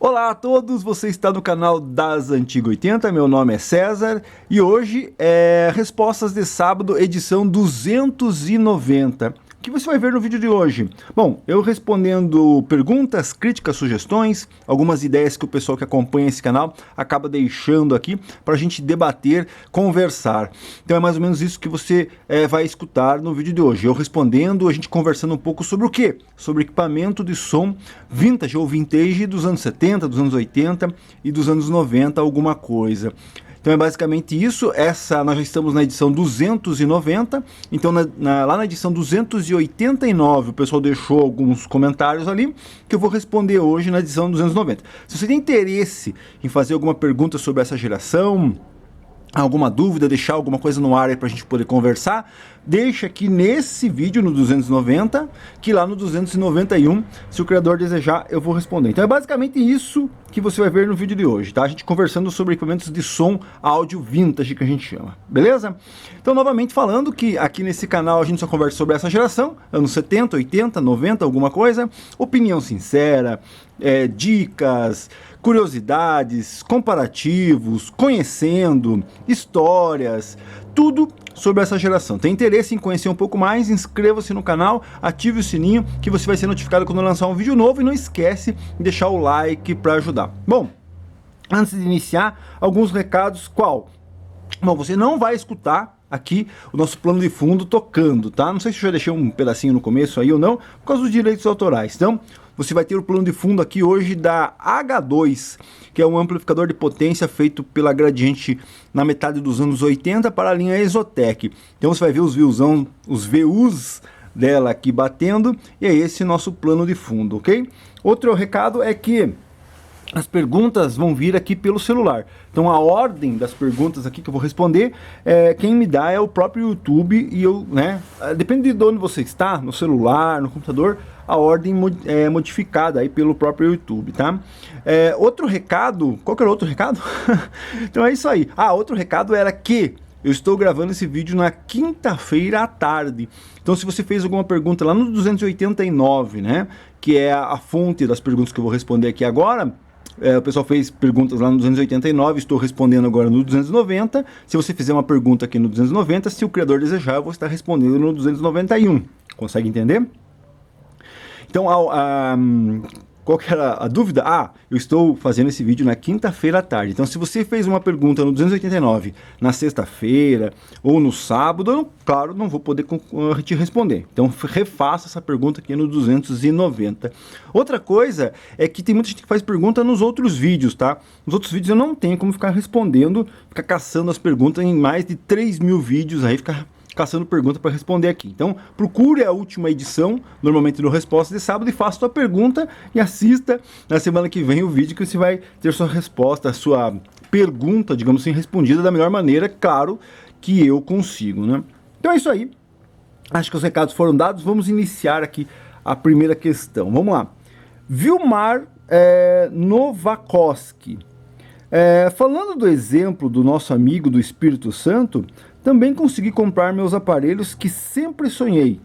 Olá a todos, você está no canal das Antigas 80, meu nome é César e hoje é Respostas de Sábado, edição 290. O que você vai ver no vídeo de hoje? Bom, eu respondendo perguntas, críticas, sugestões, algumas ideias que o pessoal que acompanha esse canal acaba deixando aqui para a gente debater, conversar. Então é mais ou menos isso que você vai escutar no vídeo de hoje. Eu respondendo, a gente conversando um pouco sobre o quê? Sobre equipamento de som vintage ou vintage dos anos 70, dos anos 80 e dos anos 90, alguma coisa. Então é basicamente isso. Nós já estamos na edição 290, então lá na edição 289 o pessoal deixou alguns comentários ali, que eu vou responder hoje na edição 290. Se você tem interesse em fazer alguma pergunta sobre essa geração, alguma dúvida, deixar alguma coisa no ar aí pra gente poder conversar, deixa aqui nesse vídeo no 290, que lá no 291, se o criador desejar, eu vou responder. Então é basicamente isso que você vai ver no vídeo de hoje, tá? A gente conversando sobre equipamentos de som áudio vintage, que a gente chama, beleza? Então, novamente falando que aqui nesse canal a gente só conversa sobre essa geração, anos 70, 80, 90, alguma coisa, opinião sincera, dicas, curiosidades, comparativos, conhecendo, histórias, tudo sobre essa geração. Tem interesse em conhecer um pouco mais? Inscreva-se no canal, ative o sininho que você vai ser notificado quando eu lançar um vídeo novo e não esquece de deixar o like para ajudar. Bom, antes de iniciar, alguns recados. Qual? Bom, você não vai escutar aqui o nosso plano de fundo tocando, tá? Não sei se eu já deixei um pedacinho no começo aí ou não, por causa dos direitos autorais. Então, você vai ter o plano de fundo aqui hoje da H2, que é um amplificador de potência feito pela Gradiente na metade dos anos 80 para a linha Exotec. Então você vai ver os VUs dela aqui batendo, e é esse nosso plano de fundo, ok? Outro recado é que as perguntas vão vir aqui pelo celular. Então a ordem das perguntas aqui que eu vou responder, quem me dá é o próprio YouTube, e eu, depende de onde você está, no celular, no computador, a ordem é modificada aí pelo próprio YouTube, tá? Outro recado, qual que era o outro recado? Então é isso aí. Outro recado era que eu estou gravando esse vídeo na quinta-feira à tarde. Então se você fez alguma pergunta lá no 289, né, que é a fonte das perguntas que eu vou responder aqui agora, o pessoal fez perguntas lá no 289, estou respondendo agora no 290. Se você fizer uma pergunta aqui no 290, se o criador desejar, eu vou estar respondendo no 291. Consegue entender? Então, qual que era a dúvida? Eu estou fazendo esse vídeo na quinta-feira à tarde. Então, se você fez uma pergunta no 289 na sexta-feira ou no sábado, eu, claro, não vou poder te responder. Então, refaça essa pergunta aqui no 290. Outra coisa é que tem muita gente que faz pergunta nos outros vídeos, tá? Nos outros vídeos eu não tenho como ficar respondendo, ficar caçando as perguntas em mais de 3.000 vídeos, aí ficar caçando pergunta para responder aqui. Então, procure a última edição, normalmente do Resposta de Sábado, e faça sua pergunta e assista na semana que vem o vídeo que você vai ter sua resposta, a sua pergunta, digamos assim, respondida da melhor maneira, claro, que eu consigo, né? Então é isso aí. Acho que os recados foram dados. Vamos iniciar aqui a primeira questão. Vamos lá. Vilmar Novakoski. Falando do exemplo do nosso amigo do Espírito Santo, também consegui comprar meus aparelhos que sempre sonhei,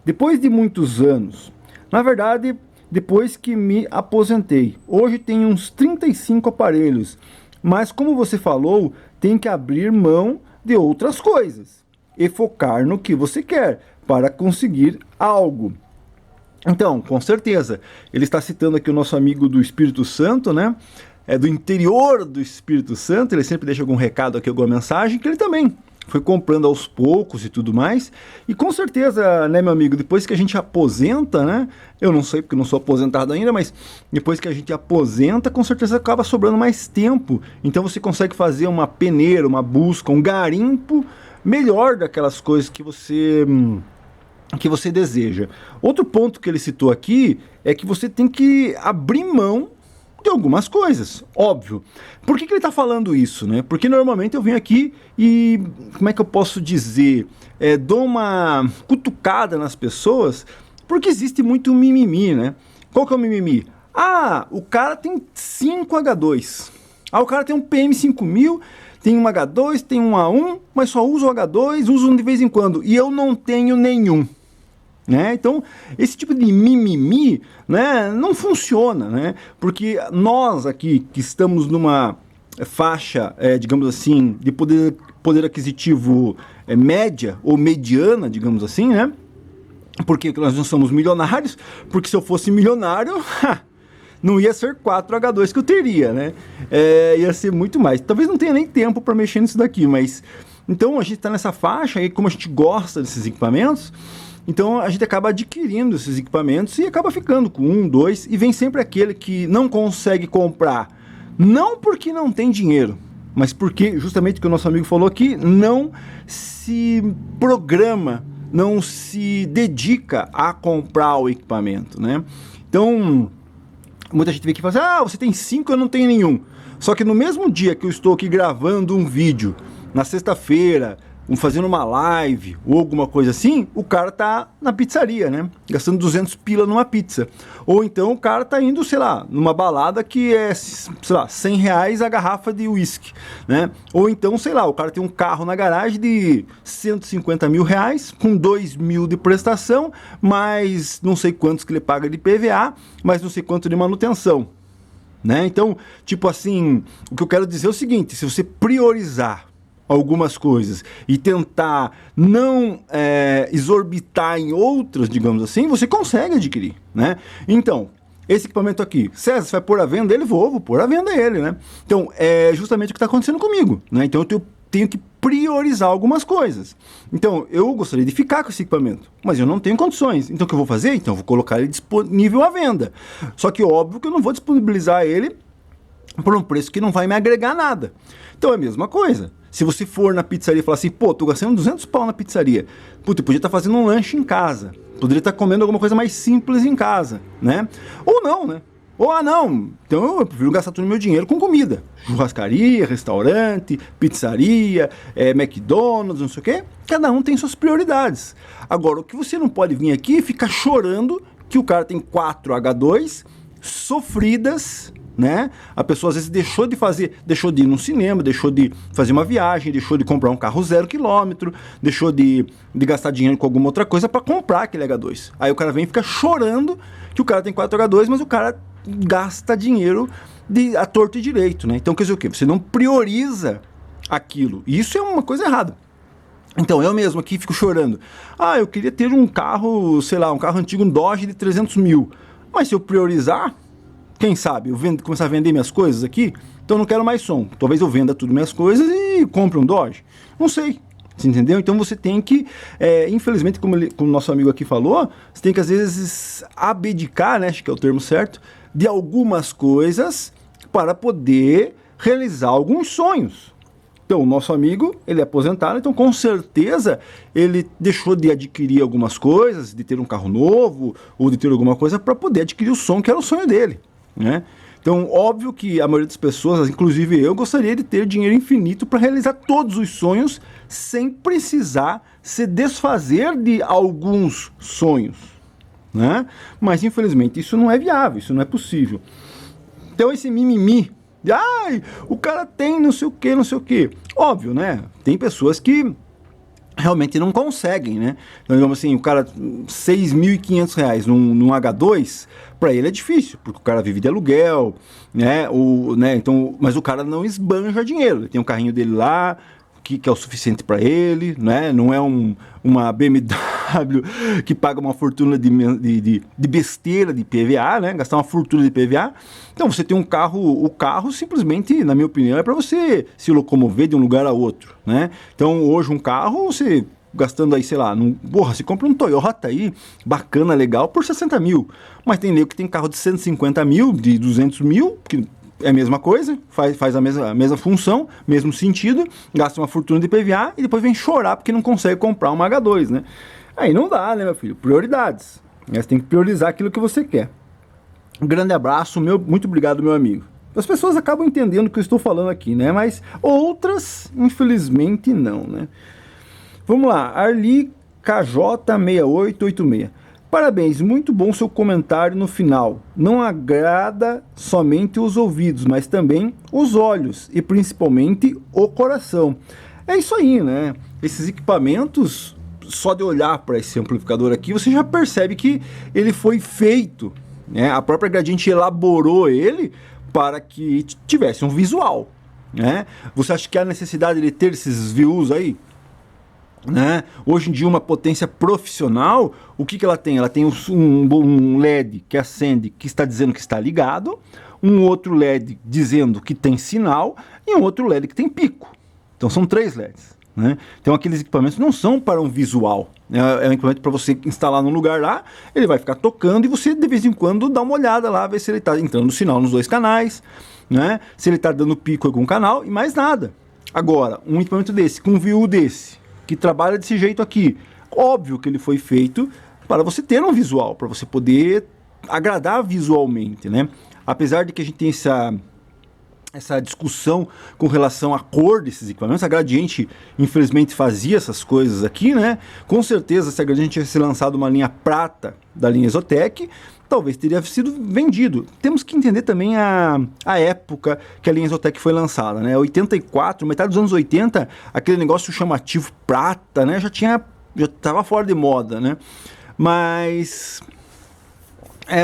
depois de muitos anos. Na verdade, depois que me aposentei. Hoje tenho uns 35 aparelhos, mas como você falou, tem que abrir mão de outras coisas e focar no que você quer para conseguir algo. Então, com certeza, ele está citando aqui o nosso amigo do Espírito Santo, né? Do interior do Espírito Santo, ele sempre deixa algum recado aqui, alguma mensagem, que ele também foi comprando aos poucos e tudo mais. E com certeza, né, meu amigo, depois que a gente aposenta, né, eu não sei porque eu não sou aposentado ainda, mas depois que a gente aposenta, com certeza acaba sobrando mais tempo. Então você consegue fazer uma peneira, uma busca, um garimpo melhor daquelas coisas que você deseja. Outro ponto que ele citou aqui é que você tem que abrir mão de algumas coisas, óbvio. Por que ele está falando isso, né? Porque normalmente eu venho aqui e, como é que eu posso dizer, dou uma cutucada nas pessoas, porque existe muito mimimi, né? Qual que é o mimimi? O cara tem 5 H2. O cara tem um PM5000, tem um H2, tem um A1, mas só usa o H2, uso de vez em quando, e eu não tenho nenhum. né? Então, esse tipo de mimimi, né, não funciona, né? Porque nós aqui que estamos numa faixa, digamos assim, de poder aquisitivo média ou mediana, digamos assim, né? Porque nós não somos milionários, porque se eu fosse milionário, não ia ser 4H2 que eu teria, né? Ia ser muito mais. Talvez não tenha nem tempo para mexer nisso daqui, mas... Então a gente está nessa faixa e como a gente gosta desses equipamentos, então a gente acaba adquirindo esses equipamentos e acaba ficando com um, dois, e vem sempre aquele que não consegue comprar, não porque não tem dinheiro, mas porque, justamente o que o nosso amigo falou aqui, não se programa, não se dedica a comprar o equipamento, né? Então, muita gente vem aqui e fala assim, você tem 5, eu não tenho nenhum. Só que no mesmo dia que eu estou aqui gravando um vídeo, na sexta-feira, fazendo uma live ou alguma coisa assim, o cara tá na pizzaria, né? Gastando 200 pila numa pizza. Ou então o cara tá indo, sei lá, numa balada que é, sei lá, 100 reais a garrafa de uísque, né? Ou então, sei lá, o cara tem um carro na garagem de 150 mil reais, com 2 mil de prestação, mais não sei quantos que ele paga de PVA, mais não sei quanto de manutenção, né? Então, tipo assim, o que eu quero dizer é o seguinte, se você priorizar algumas coisas e tentar não exorbitar em outras, digamos assim, você consegue adquirir, né? Então, esse equipamento aqui, César, você vai pôr à venda ele? Vou pôr à venda ele, né? Então, é justamente o que está acontecendo comigo, né? Então, eu tenho que priorizar algumas coisas. Então, eu gostaria de ficar com esse equipamento, mas eu não tenho condições. Então, o que eu vou fazer? Então, eu vou colocar ele disponível à venda. Só que, óbvio que eu não vou disponibilizar ele por um preço que não vai me agregar nada. Então, é a mesma coisa. Se você for na pizzaria e falar assim, pô, tô gastando 200 pau na pizzaria. Puta, eu podia estar fazendo um lanche em casa. Poderia estar comendo alguma coisa mais simples em casa, né? Ou não, né? Ou, não, então eu prefiro gastar todo o meu dinheiro com comida. Churrascaria, restaurante, pizzaria, McDonald's, não sei o quê. Cada um tem suas prioridades. Agora, o que você não pode vir aqui é ficar chorando que o cara tem 4H2 sofridas, né? A pessoa às vezes deixou de ir no cinema, deixou de fazer uma viagem, deixou de comprar um carro 0 km, deixou de gastar dinheiro com alguma outra coisa para comprar aquele H2. Aí o cara vem e fica chorando que o cara tem 4H2, mas o cara gasta dinheiro a torto e direito, né? Então quer dizer o quê? Você não prioriza aquilo. E isso é uma coisa errada. Então, eu mesmo aqui fico chorando. Eu queria ter um carro, sei lá, um carro antigo, um Dodge de 300 mil. Mas se eu priorizar, quem sabe, eu começar a vender minhas coisas aqui, então eu não quero mais som. Talvez eu venda tudo minhas coisas e compre um Dodge. Não sei, você entendeu? Então você tem que, infelizmente, como o nosso amigo aqui falou, você tem que às vezes abdicar, né, acho que é o termo certo, de algumas coisas para poder realizar alguns sonhos. Então, o nosso amigo, ele é aposentado, então com certeza ele deixou de adquirir algumas coisas, de ter um carro novo ou de ter alguma coisa para poder adquirir o som que era o sonho dele, né? Então, óbvio que a maioria das pessoas, inclusive eu, gostaria de ter dinheiro infinito para realizar todos os sonhos sem precisar se desfazer de alguns sonhos, né? Mas, infelizmente, isso não é viável, isso não é possível. Então, esse mimimi de, o cara tem não sei o que, não sei o que. Óbvio, né? Tem pessoas que realmente não conseguem, né? Então, digamos assim, o cara, R$6.500 num H2, para ele é difícil, porque o cara vive de aluguel, né? Então, mas o cara não esbanja dinheiro. Ele tem um carrinho dele lá, que é o suficiente para ele, né? Não é uma BMW que paga uma fortuna de besteira de PVA, né? Gastar uma fortuna de PVA. Então você tem um carro, o carro simplesmente, na minha opinião, é para você se locomover de um lugar a outro, né? Então hoje um carro, você gastando aí, sei lá, você compra um Toyota aí, bacana, legal, por 60 mil. Mas tem nego que tem carro de 150 mil, de 200 mil, que é a mesma coisa, faz a mesma função, mesmo sentido, gasta uma fortuna de PVA e depois vem chorar porque não consegue comprar uma H2, né? Aí não dá, né, meu filho? Prioridades. Você tem que priorizar aquilo que você quer. Um grande abraço, muito obrigado, meu amigo. As pessoas acabam entendendo o que eu estou falando aqui, né? Mas outras, infelizmente, não, né? Vamos lá, Arli KJ6886. Parabéns, muito bom seu comentário no final. Não agrada somente os ouvidos, mas também os olhos e principalmente o coração. É isso aí, né? Esses equipamentos só de olhar para esse amplificador aqui, você já percebe que ele foi feito, né? A própria Gradiente elaborou ele para que tivesse um visual, né? Você acha que há necessidade de ter esses views aí? Né? Hoje em dia uma potência profissional, o que ela tem? Ela tem um LED que acende, que está dizendo que está ligado, um outro LED dizendo que tem sinal e um outro LED que tem pico. Então são 3 LEDs. Né? Então aqueles equipamentos não são para um visual, né? É um equipamento para você instalar num lugar lá, ele vai ficar tocando e você de vez em quando dá uma olhada lá, ver se ele está entrando sinal nos 2 canais, né? Se ele está dando pico em algum canal e mais nada. Agora, um equipamento desse, com um view desse, que trabalha desse jeito aqui, óbvio que ele foi feito para você ter um visual, para você poder agradar visualmente, né? Apesar de que a gente tem essa discussão com relação à cor desses equipamentos, a Gradiente infelizmente fazia essas coisas aqui, né? Com certeza, se a Gradiente tivesse lançado uma linha prata da linha Exotec, talvez teria sido vendido. Temos que entender também a época que a linha Exotec foi lançada, né? 84, metade dos anos 80, aquele negócio chamativo prata, né? Já estava fora de moda, né? Mas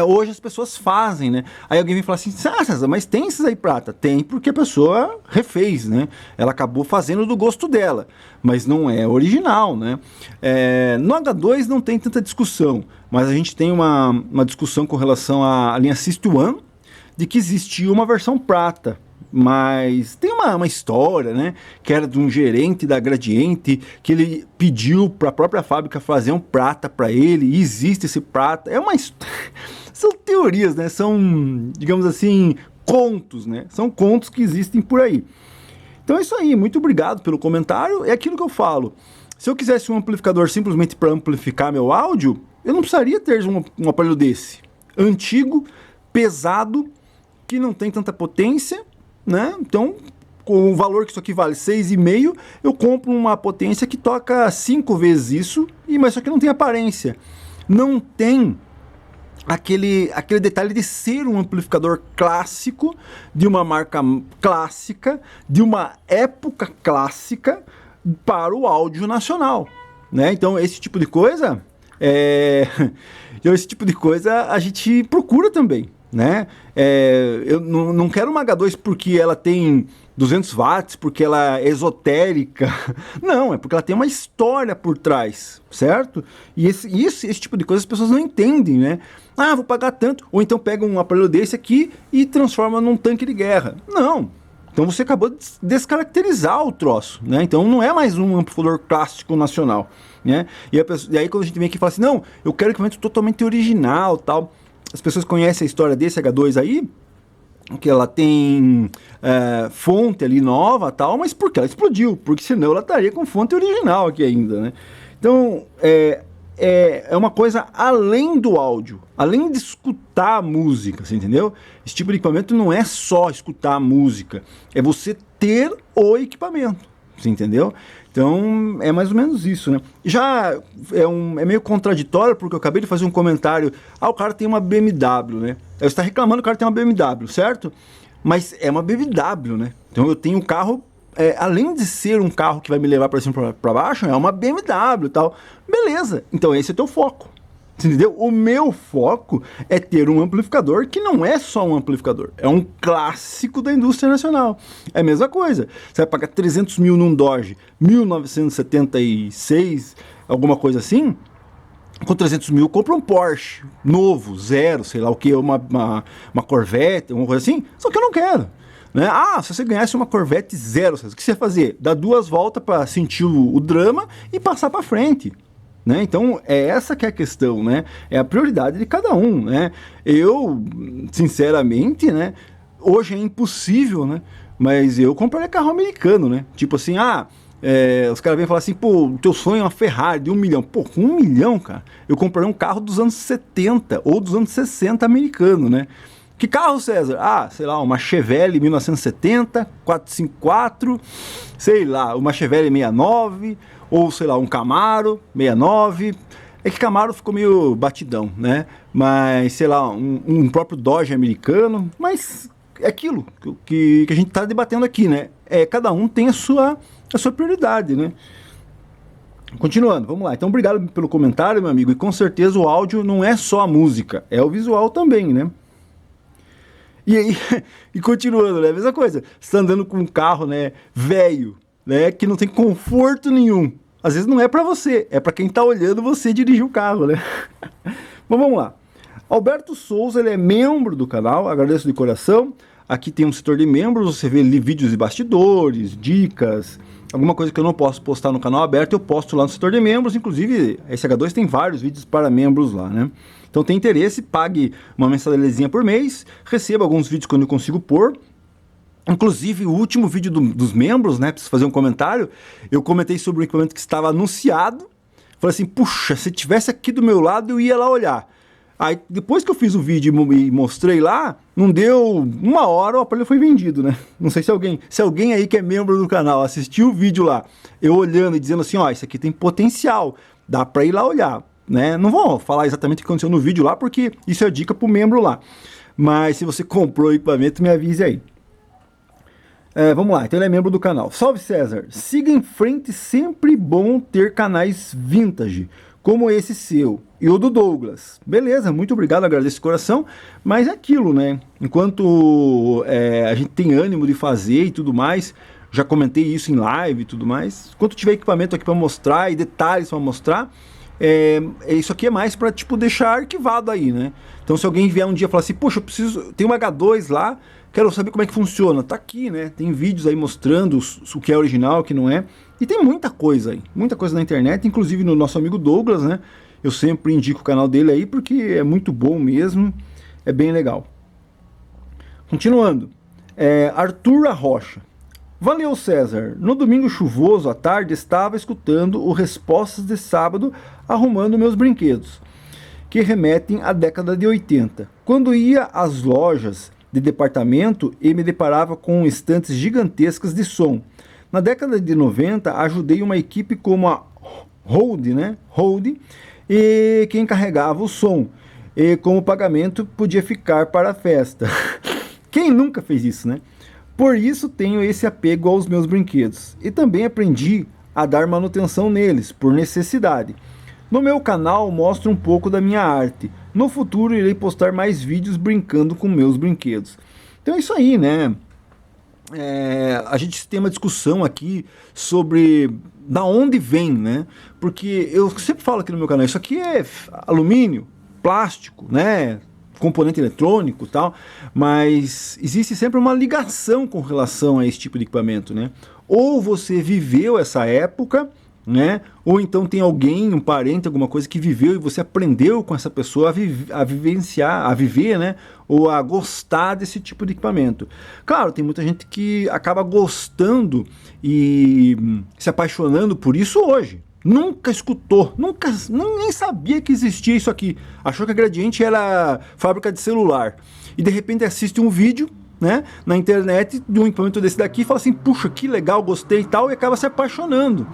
hoje as pessoas fazem, né? Aí alguém vem falar assim, César, mas tem esses aí prata? Tem, porque a pessoa refez, né? Ela acabou fazendo do gosto dela, mas não é original, né? No H2 não tem tanta discussão, mas a gente tem uma discussão com relação à linha System One, de que existia uma versão prata, mas tem uma história, né, que era de um gerente da Gradiente, que ele pediu para a própria fábrica fazer um prata para ele, e existe esse prata, são teorias, né, são, digamos assim, contos, né, são contos que existem por aí. Então é isso aí, muito obrigado pelo comentário, é aquilo que eu falo, se eu quisesse um amplificador simplesmente para amplificar meu áudio, eu não precisaria ter um aparelho desse, antigo, pesado, que não tem tanta potência, né? Então, com o valor que isso aqui vale, 6,5, eu compro uma potência que toca 5 vezes isso, mas só que não tem aparência. Não tem aquele detalhe de ser um amplificador clássico, de uma marca clássica, de uma época clássica para o áudio nacional, né? Então, esse tipo de coisa, a gente procura também, né? Eu não quero uma H2 porque ela tem 200 watts, porque ela é esotérica. Não, é porque ela tem uma história por trás, certo? E esse tipo de coisa as pessoas não entendem, né? Ah, vou pagar tanto. Ou então pega um aparelho desse aqui e transforma num tanque de guerra. Não. Então você acabou de descaracterizar o troço, né? Então não é mais um amplificador clássico nacional, né? E aí quando a gente vem aqui e fala assim, não, eu quero equipamento totalmente original, tal. As pessoas conhecem a história desse H2 aí, que ela tem fonte ali nova, tal, mas porque ela explodiu, porque senão ela estaria com fonte original aqui ainda, né? Então é uma coisa além do áudio, além de escutar a música, você entendeu? Esse tipo de equipamento não é só escutar a música, é você ter o equipamento, você entendeu? Então é mais ou menos isso, né? Já é meio contraditório, porque eu acabei de fazer um comentário, o cara tem uma BMW, né? Eu estou reclamando que o cara tem uma BMW, certo? Mas é uma BMW, né? Então eu tenho um carro, além de ser um carro que vai me levar para cima para baixo, é uma BMW e tal. Beleza, então esse é o teu foco. Entendeu? O meu foco é ter um amplificador que não é só um amplificador, é um clássico da indústria nacional. É a mesma coisa. Você vai pagar 300 mil num Dodge 1976, alguma coisa assim, com 300 mil compra um Porsche novo, zero, sei lá o que, uma Corvette, alguma coisa assim, só que eu não quero. Né? Se você ganhasse uma Corvette zero, o que você ia fazer? Dar 2 voltas para sentir o drama e passar para frente. Né? Então é essa que é a questão, né? É a prioridade de cada um, né? Eu, sinceramente, né? Hoje é impossível, né? Mas eu compraria carro americano, né? Tipo assim, os caras vêm falar assim, pô, o teu sonho é uma Ferrari de 1 milhão. Pô, com 1 milhão, cara, eu compraria um carro dos anos 70 ou dos anos 60 americano, né? Que carro, César? Sei lá, uma Chevelle 1970, 454, sei lá, uma Chevelle 69, ou sei lá, um Camaro 69. É que Camaro ficou meio batidão, né? Mas, sei lá, um próprio Dodge americano. Mas é aquilo que a gente está debatendo aqui, né? Cada um tem a sua prioridade, né? Continuando, vamos lá. Então, obrigado pelo comentário, meu amigo. E com certeza o áudio não é só a música, é o visual também, né? E aí, e continuando, né? A mesma coisa. Você tá andando com um carro, né, velho, né, que não tem conforto nenhum. Às vezes não é pra você, é pra quem tá olhando você dirigir o carro, né? Mas vamos lá. Alberto Souza, ele é membro do canal, agradeço de coração. Aqui tem um setor de membros, você vê ali vídeos de bastidores, dicas, alguma coisa que eu não posso postar no canal aberto, eu posto lá no setor de membros. Inclusive, a SH2 tem vários vídeos para membros lá, né? Então tem interesse, pague uma mensalidadezinha por mês, receba alguns vídeos quando eu consigo pôr. Inclusive, o último vídeo dos membros, né, preciso fazer um comentário, eu comentei sobre o equipamento que estava anunciado, falei assim, puxa, se tivesse aqui do meu lado, eu ia lá olhar. Aí, depois que eu fiz o vídeo e mostrei lá, não deu uma hora, o aparelho foi vendido, né? Não sei se alguém aí que é membro do canal assistiu o vídeo lá, eu olhando e dizendo assim, ó, isso aqui tem potencial, dá pra ir lá olhar, né? Não vou falar exatamente o que aconteceu no vídeo lá, porque isso é dica pro membro lá. Mas se você comprou o equipamento, me avise aí. Vamos lá, então ele é membro do canal. Salve César, siga em frente, sempre bom ter canais vintage, como esse seu e o do Douglas. Beleza, muito obrigado, agradeço de coração, mas é aquilo, né? Enquanto a gente tem ânimo de fazer e tudo mais, já comentei isso em live e tudo mais, enquanto tiver equipamento aqui para mostrar e detalhes para mostrar, isso aqui é mais para tipo deixar arquivado aí, né? Então se alguém vier um dia e falar assim, poxa, eu preciso, tem um H2 lá, quero saber como é que funciona, tá aqui, né? Tem vídeos aí mostrando o que é original, o que não é. E tem muita coisa aí, muita coisa na internet, inclusive no nosso amigo Douglas, né? Eu sempre indico o canal dele aí porque é muito bom mesmo, é bem legal. Continuando, Arthur Rocha. Valeu, César. No domingo chuvoso à tarde estava escutando o Respostas de Sábado arrumando meus brinquedos, que remetem à década de 80. Quando ia às lojas de departamento e me deparava com estantes gigantescas de som. Na década de 90, ajudei uma equipe como a Rode, né? Rode, e quem carregava o som. E como pagamento podia ficar para a festa. Quem nunca fez isso, né? Por isso tenho esse apego aos meus brinquedos. E também aprendi a dar manutenção neles, por necessidade. No meu canal mostro um pouco da minha arte. No futuro irei postar mais vídeos brincando com meus brinquedos. Então é isso aí, né? A gente tem uma discussão aqui sobre da onde vem, né? Porque eu sempre falo aqui no meu canal, isso aqui é alumínio, plástico, né? Componente eletrônico e tal, mas existe sempre uma ligação com relação a esse tipo de equipamento, né? Ou você viveu essa época, né? Ou então tem alguém, um parente, alguma coisa que viveu e você aprendeu com essa pessoa a vivenciar, a viver, né? Ou a gostar desse tipo de equipamento. Claro, tem muita gente que acaba gostando e se apaixonando por isso hoje. Nunca escutou, nem sabia que existia isso aqui. Achou que a Gradiente era fábrica de celular. E de repente assiste um vídeo, né, na internet de um equipamento desse daqui e fala assim, puxa, que legal, gostei e tal, e acaba se apaixonando,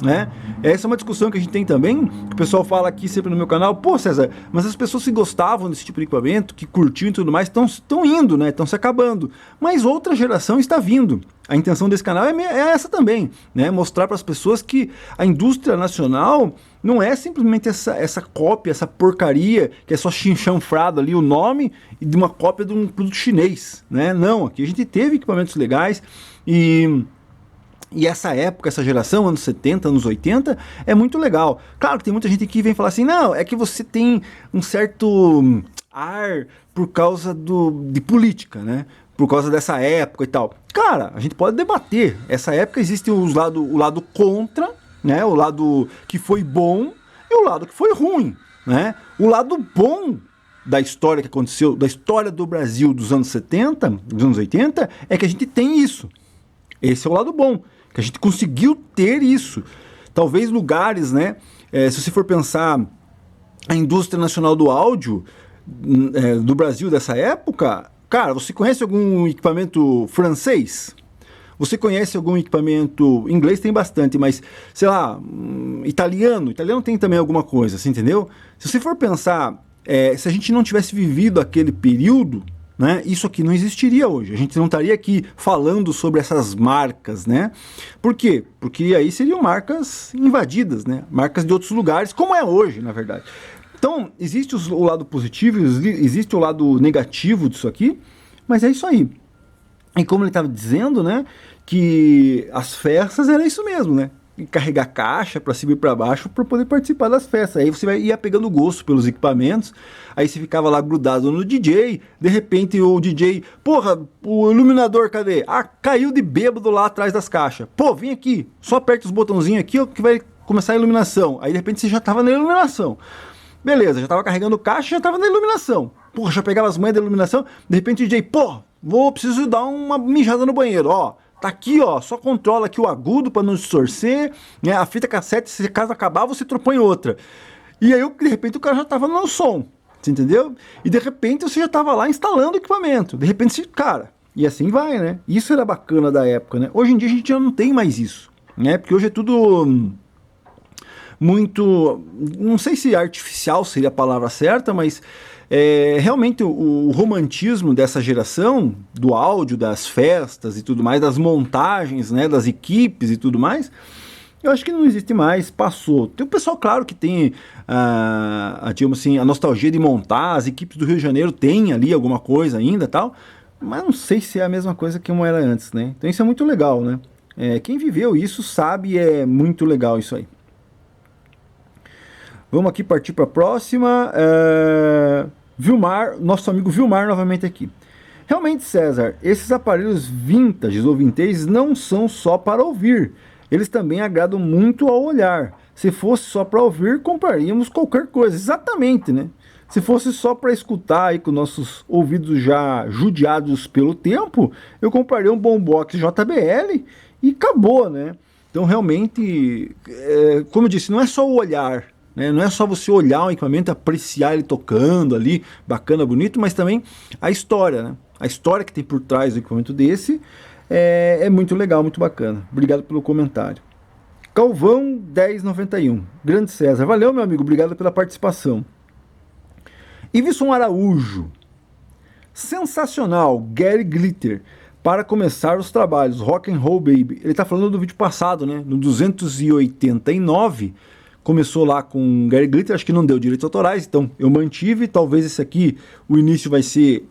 né? Essa é uma discussão que a gente tem também, que o pessoal fala aqui sempre no meu canal, pô César, mas as pessoas que gostavam desse tipo de equipamento, que curtiam e tudo mais, estão indo, né, estão se acabando, mas outra geração está vindo. A intenção desse canal é essa também, né? Mostrar para as pessoas que a indústria nacional não é simplesmente essa cópia, essa porcaria, que é só chanfrado ali o nome de uma cópia de um produto chinês, né? Não, aqui a gente teve equipamentos legais e essa época, essa geração, anos 70, anos 80, é muito legal. Claro que tem muita gente que vem falar assim, não, é que você tem um certo ar por causa de política, né? Por causa dessa época e tal. Cara, a gente pode debater. Essa época existe o lado contra, né? O lado que foi bom e o lado que foi ruim, né? O lado bom da história que aconteceu, da história do Brasil dos anos 70, dos anos 80, é que a gente tem isso. Esse é o lado bom, que a gente conseguiu ter isso. Talvez lugares, né? Se você for pensar a indústria nacional do áudio do Brasil dessa época, cara, você conhece algum equipamento francês? Você conhece algum equipamento inglês? Tem bastante, mas, sei lá, italiano tem também alguma coisa, assim, entendeu? Se você for pensar, se a gente não tivesse vivido aquele período, né, isso aqui não existiria hoje. A gente não estaria aqui falando sobre essas marcas, né? Por quê? Porque aí seriam marcas invadidas, né? Marcas de outros lugares, como é hoje, na verdade. Então, existe o lado positivo, existe o lado negativo disso aqui, mas é isso aí. E como ele estava dizendo, né, que as festas era isso mesmo, né? Carregar caixa para cima e para baixo para poder participar das festas. Aí você ia pegando gosto pelos equipamentos, aí você ficava lá grudado no DJ, de repente o DJ, porra, o iluminador cadê? Ah, caiu de bêbado lá atrás das caixas. Pô, vem aqui, só aperta os botãozinhos aqui que vai começar a iluminação. Aí de repente você já estava na iluminação. Beleza, já estava carregando caixa, já estava na iluminação. Porra, já pegava as manhas da iluminação, de repente o DJ, pô, preciso dar uma mijada no banheiro, ó. Tá aqui, ó, só controla aqui o agudo para não distorcer, né? A fita cassete, se caso acabar, você propõe outra. E aí, de repente, o cara já tava no som, você entendeu? E de repente você já tava lá instalando o equipamento. De repente, você, cara, e assim vai, né? Isso era bacana da época, né? Hoje em dia a gente já não tem mais isso, né? Porque hoje é tudo muito, não sei se artificial seria a palavra certa, mas realmente o romantismo dessa geração, do áudio, das festas e tudo mais, das montagens, né, das equipes e tudo mais, eu acho que não existe mais, passou. Tem o pessoal, claro, que tem digamos assim, a nostalgia de montar, as equipes do Rio de Janeiro têm ali alguma coisa ainda e tal, mas não sei se é a mesma coisa que como era antes, né? Então isso é muito legal, né? Quem viveu isso sabe, é muito legal isso aí. Vamos aqui partir para a próxima. Vilmar, nosso amigo Vilmar novamente aqui. Realmente, César, esses aparelhos vintages ou vintage não são só para ouvir. Eles também agradam muito ao olhar. Se fosse só para ouvir, compraríamos qualquer coisa. Exatamente, né? Se fosse só para escutar aí com nossos ouvidos já judiados pelo tempo, eu compraria um boombox JBL e acabou, né? Então, realmente, como eu disse, não é só o olhar, né? Não é só você olhar um equipamento, apreciar ele tocando ali, bacana, bonito, mas também a história, né? A história que tem por trás do equipamento desse é muito legal, muito bacana. Obrigado pelo comentário. Calvão 1091. Grande César. Valeu, meu amigo. Obrigado pela participação. Iveson Araújo. Sensacional. Gary Glitter. Para começar os trabalhos. Rock and Roll Baby. Ele está falando do vídeo passado, né? No 289. Começou lá com Gary Glitter, acho que não deu direitos autorais, então eu mantive. Talvez esse aqui, o início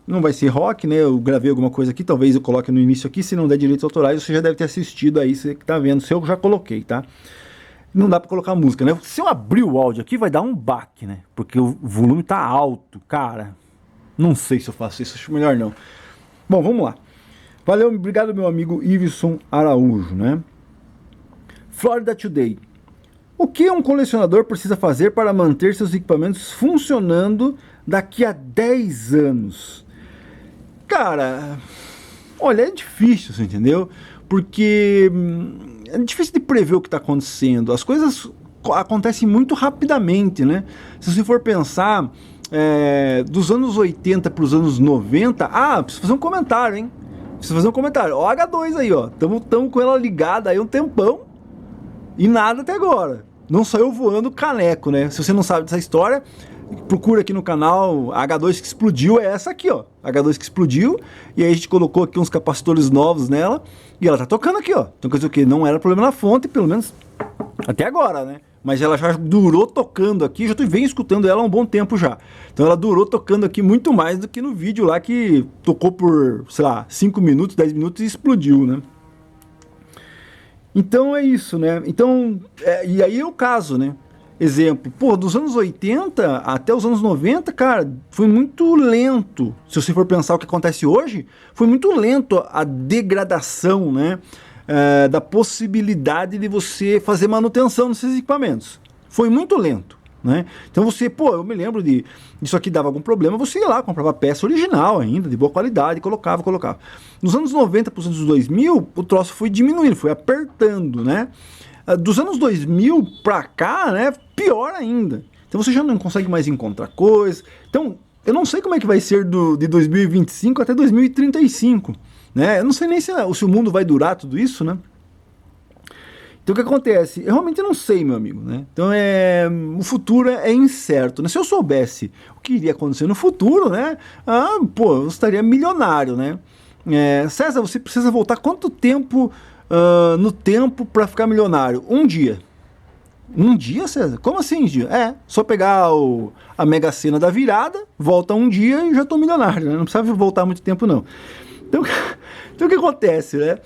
não vai ser rock, né? Eu gravei alguma coisa aqui, talvez eu coloque no início aqui. Se não der direitos autorais, você já deve ter assistido aí, você que tá vendo. Se eu já coloquei, tá? Não dá pra colocar música, né? Se eu abrir o áudio aqui, vai dar um baque, né? Porque o volume tá alto, cara. Não sei se eu faço isso, acho melhor não. Bom, vamos lá. Valeu, obrigado, meu amigo Iveson Araújo, né? Florida Today. O que um colecionador precisa fazer para manter seus equipamentos funcionando daqui a 10 anos? Cara, olha, é difícil, você entendeu? Porque é difícil de prever o que está acontecendo. As coisas acontecem muito rapidamente, né? Se você for pensar dos anos 80 para os anos 90... Ah, preciso fazer um comentário, hein? Preciso fazer um comentário. Ó, H2 aí, ó. Tamo com ela ligada aí um tempão e nada até agora. Não saiu voando caneco, né? Se você não sabe dessa história, procura aqui no canal. A H2 que explodiu é essa aqui, ó. A H2 que explodiu. E aí a gente colocou aqui uns capacitores novos nela. E ela tá tocando aqui, ó. Então quer dizer o quê? Não era problema na fonte, pelo menos até agora, né? Mas ela já durou tocando aqui. Já venho escutando ela há um bom tempo já. Então ela durou tocando aqui muito mais do que no vídeo lá que tocou por, sei lá, 5 minutos, 10 minutos e explodiu, né? Então é isso, né? Então, e aí é o caso, né? Exemplo, pô, dos anos 80 até os anos 90, cara, foi muito lento. Se você for pensar o que acontece hoje, foi muito lento a degradação, né? Da possibilidade de você fazer manutenção nesses equipamentos. Foi muito lento, né? Então você, pô, eu me lembro isso aqui dava algum problema, você ia lá, comprava peça original ainda, de boa qualidade, colocava. Nos anos 90 para os anos 2000, o troço foi diminuindo, foi apertando, né? Dos anos 2000 para cá, né, pior ainda. Então você já não consegue mais encontrar coisas. Então, eu não sei como é que vai ser de 2025 até 2035, né? Eu não sei nem se o mundo vai durar tudo isso, né? Então o que acontece? Eu realmente não sei, meu amigo, né? Então o futuro é incerto, né? Se eu soubesse o que iria acontecer no futuro, né? Eu estaria milionário, né? César, você precisa voltar quanto tempo no tempo para ficar milionário? Um dia. Um dia, César? Como assim um dia? Só pegar a Mega Sena da virada, volta um dia e já tô milionário, né? Não precisa voltar muito tempo, não. Então o que acontece, né?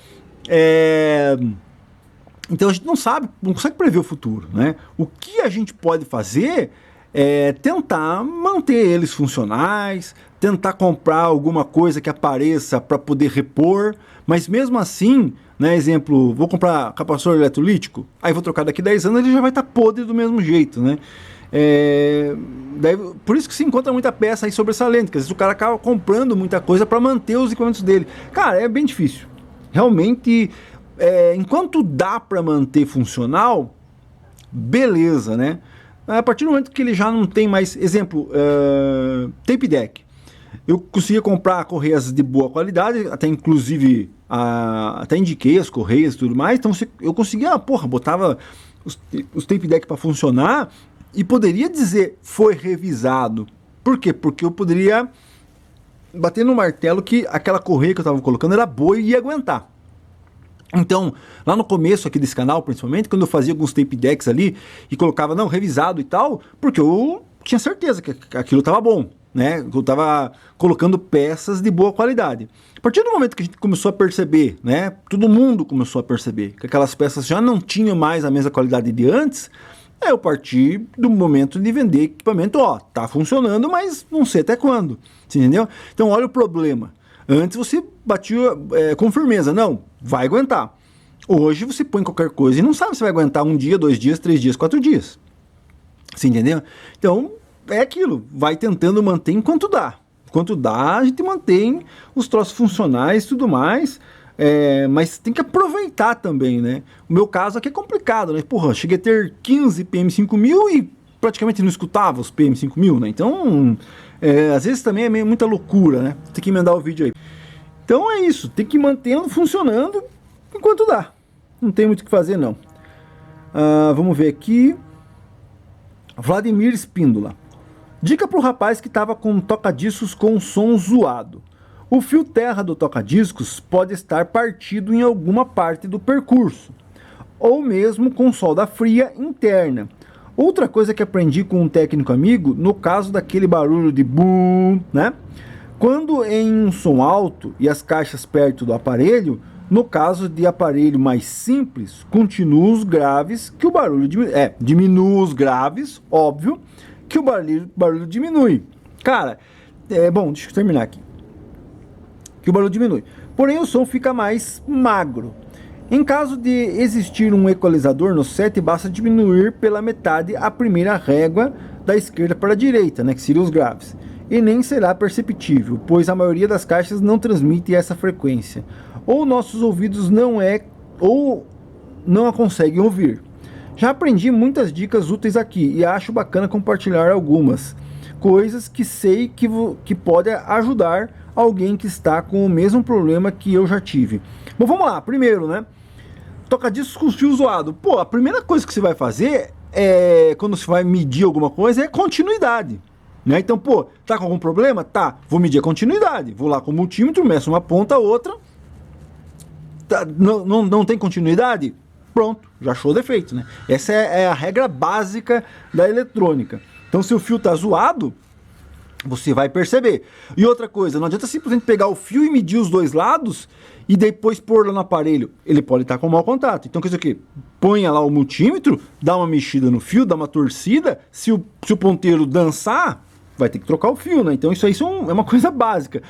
Então a gente não sabe, não consegue prever o futuro, né? O que a gente pode fazer é tentar manter eles funcionais, tentar comprar alguma coisa que apareça para poder repor, mas mesmo assim, né, exemplo, vou comprar capacitor eletrolítico, aí vou trocar daqui 10 anos, ele já vai estar podre do mesmo jeito, né? Por isso que se encontra muita peça aí sobressalente, que às vezes o cara acaba comprando muita coisa para manter os equipamentos dele. Cara, é bem difícil. Realmente, enquanto dá para manter funcional, beleza, né? A partir do momento que ele já não tem mais, exemplo, tape deck. Eu conseguia comprar correias de boa qualidade, até inclusive até indiquei as correias e tudo mais, então eu conseguia, botava os tape deck para funcionar e poderia dizer foi revisado. Por quê? Porque eu poderia bater no martelo que aquela correia que eu estava colocando era boa e ia aguentar. Então, lá no começo aqui desse canal, principalmente, quando eu fazia alguns tape decks ali e colocava, não, revisado e tal, porque eu tinha certeza que aquilo estava bom, né? Eu estava colocando peças de boa qualidade. A partir do momento que a gente começou a perceber, né? Todo mundo começou a perceber que aquelas peças já não tinham mais a mesma qualidade de antes, eu parti do momento de vender equipamento, tá funcionando, mas não sei até quando, você entendeu? Então, olha o problema. Antes você batia com firmeza, não, vai aguentar. Hoje você põe qualquer coisa e não sabe se vai aguentar 1 dia, 2 dias, 3 dias, 4 dias. Você entendeu? Então, é aquilo, vai tentando manter enquanto dá. Enquanto dá, a gente mantém os troços funcionais e tudo mais, mas tem que aproveitar também, né? O meu caso aqui é complicado, né? Cheguei a ter 15 PM5000 e praticamente não escutava os PM5000, né? Então, às vezes também é meio muita loucura, né? Tem que emendar o vídeo aí. Então é isso, tem que ir mantendo funcionando enquanto dá. Não tem muito o que fazer, não. Vamos ver aqui. Vladimir Espíndola. Dica pro rapaz que tava com toca-discos com som zoado. O fio terra do toca-discos pode estar partido em alguma parte do percurso, ou mesmo com solda fria interna. Outra coisa que aprendi com um técnico amigo, no caso daquele barulho de boom, né? Quando em um som alto e as caixas perto do aparelho, no caso de aparelho mais simples, continua os graves que o barulho diminui os graves, óbvio, que o barulho diminui. Cara, bom, deixa eu terminar aqui. Que o barulho diminui. Porém, o som fica mais magro. Em caso de existir um equalizador no set, basta diminuir pela metade a primeira régua da esquerda para a direita, né, que seriam os graves. E nem será perceptível, pois a maioria das caixas não transmite essa frequência. Ou nossos ouvidos não a conseguem ouvir. Já aprendi muitas dicas úteis aqui e acho bacana compartilhar algumas coisas que sei que pode ajudar alguém que está com o mesmo problema que eu já tive. Bom, vamos lá. Primeiro, né? Toca-discos com fio zoado. A primeira coisa que você vai fazer quando você vai medir alguma coisa é continuidade. Né? Então, tá com algum problema? Tá, vou medir a continuidade. Vou lá com o multímetro, meço uma ponta, outra. Tá, não tem continuidade? Pronto, já achou o defeito, né? Essa é a regra básica da eletrônica. Então, se o fio tá zoado, você vai perceber. E outra coisa, não adianta simplesmente pegar o fio e medir os dois lados e depois pôr lá no aparelho. Ele pode estar com mau contato. Então, quer dizer o quê? Ponha lá o multímetro, dá uma mexida no fio, dá uma torcida. Se o ponteiro dançar, vai ter que trocar o fio, né? Então, isso aí é uma coisa básica.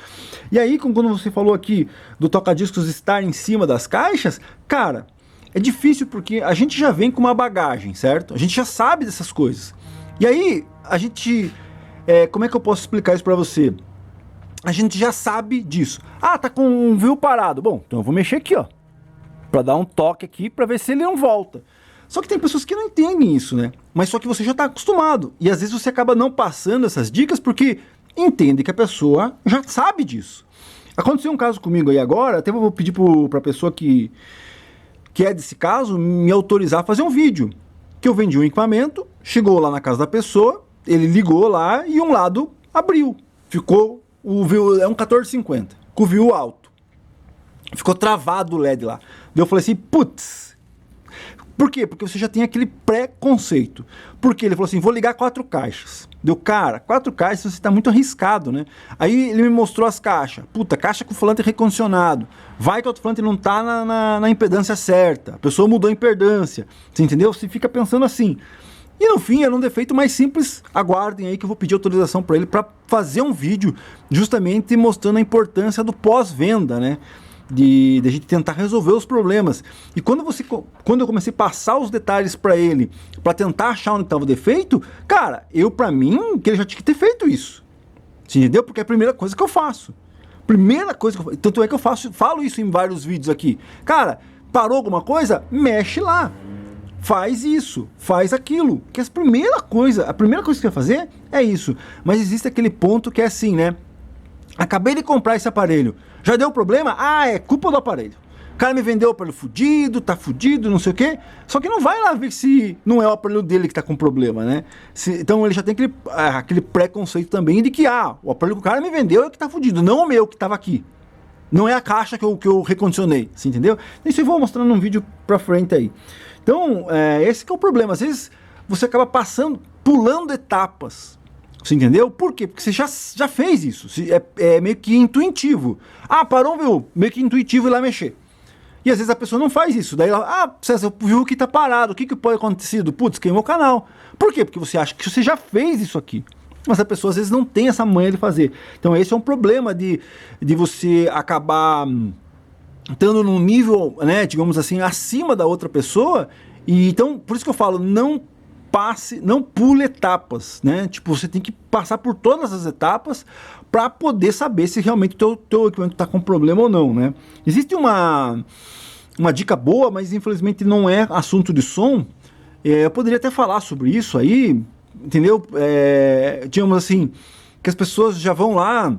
E aí, quando você falou aqui do toca-discos estar em cima das caixas, cara, é difícil porque a gente já vem com uma bagagem, certo? A gente já sabe dessas coisas. E aí, a gente... como é que eu posso explicar isso pra você? A gente já sabe disso. Tá com um fio parado. Bom, então eu vou mexer aqui, ó. Pra dar um toque aqui, pra ver se ele não volta. Só que tem pessoas que não entendem isso, né? Mas só que você já tá acostumado. E às vezes você acaba não passando essas dicas porque entende que a pessoa já sabe disso. Aconteceu um caso comigo aí agora, até vou pedir pra pessoa que que é desse caso, me autorizar a fazer um vídeo. Que eu vendi um equipamento, chegou lá na casa da pessoa, ele ligou lá e um lado abriu. Ficou, é um 1450, com o view alto. Ficou travado o LED lá. Daí eu falei assim, putz. Por quê? Porque você já tem aquele pré-conceito. Porque ele falou assim, vou ligar 4 caixas. Deu, cara, 4 caixas você está muito arriscado, né? Aí ele me mostrou as caixas. Puta, caixa com falante recondicionado. Vai que o falante não tá na impedância certa. A pessoa mudou a impedância. Você entendeu? Você fica pensando assim. E no fim, era um defeito mais simples. Aguardem aí que eu vou pedir autorização para ele para fazer um vídeo justamente mostrando a importância do pós-venda, né? De a gente tentar resolver os problemas. E quando eu comecei a passar os detalhes para ele, para tentar achar onde estava o defeito, cara, para mim, que ele já tinha que ter feito isso. Você entendeu? Porque é a primeira coisa que eu faço. Primeira coisa que eu faço. Tanto é que falo isso em vários vídeos aqui. Cara, parou alguma coisa? Mexe lá. Faz isso, faz aquilo. Que a primeira coisa que você vai fazer é isso. Mas existe aquele ponto que é assim, né? Acabei de comprar esse aparelho. Já deu problema? Ah, é culpa do aparelho. O cara me vendeu o aparelho fudido, tá fudido, não sei o quê. Só que não vai lá ver se não é o aparelho dele que tá com problema, né? Então ele já tem aquele preconceito também de que, o aparelho que o cara me vendeu é o que tá fudido, não o meu que tava aqui. Não é a caixa que eu recondicionei, você entendeu? Isso eu vou mostrar num vídeo pra frente aí. Então, esse que é o problema. Às vezes você acaba pulando etapas. Você entendeu? Por quê? Porque você já fez isso. É meio que intuitivo. Parou, viu? Meio que intuitivo ir lá mexer. E às vezes a pessoa não faz isso. Daí ela, César, viu que tá parado. O que pode ter acontecido? Putz, queimou o canal. Por quê? Porque você acha que você já fez isso aqui. Mas a pessoa às vezes não tem essa manha de fazer. Então esse é um problema de você acabar estando num nível, né, digamos assim, acima da outra pessoa. E então, por isso que eu falo, não pule etapas, né? Tipo, você tem que passar por todas as etapas para poder saber se realmente o teu equipamento está com problema ou não, né? Existe uma dica boa, mas infelizmente não é assunto de som. Eu poderia até falar sobre isso aí, entendeu? Digamos assim, que as pessoas já vão lá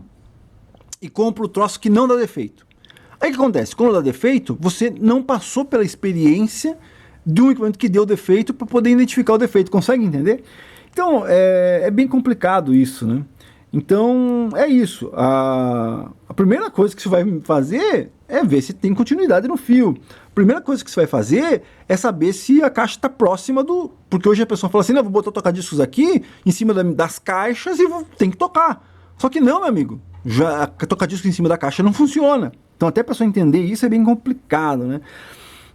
e compram o troço que não dá defeito. Aí o que acontece? Quando dá defeito, você não passou pela experiência de um equipamento que deu defeito para poder identificar o defeito. Consegue entender? Então, é bem complicado isso, né? Então, é isso. A primeira coisa que você vai fazer é ver se tem continuidade no fio. A primeira coisa que você vai fazer é saber se a caixa está próxima do... Porque hoje a pessoa fala assim, não, vou botar toca-discos aqui em cima das caixas e tem que tocar. Só que não, meu amigo. Já toca-discos em cima da caixa não funciona. Então, até a pessoa entender isso é bem complicado, né?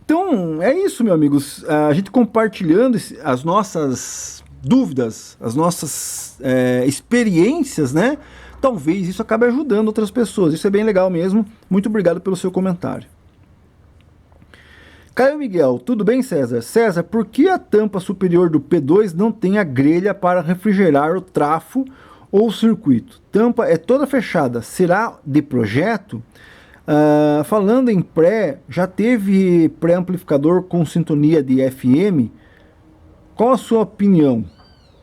Então, é isso, meus amigos. A gente compartilhando as nossas dúvidas, as nossas experiências, né? Talvez isso acabe ajudando outras pessoas. Isso é bem legal mesmo. Muito obrigado pelo seu comentário. Caio Miguel, tudo bem, César? César, por que a tampa superior do P2 não tem a grelha para refrigerar o trafo ou o circuito? Tampa é toda fechada. Será de projeto? Falando em pré, já teve pré-amplificador com sintonia de FM? Qual a sua opinião?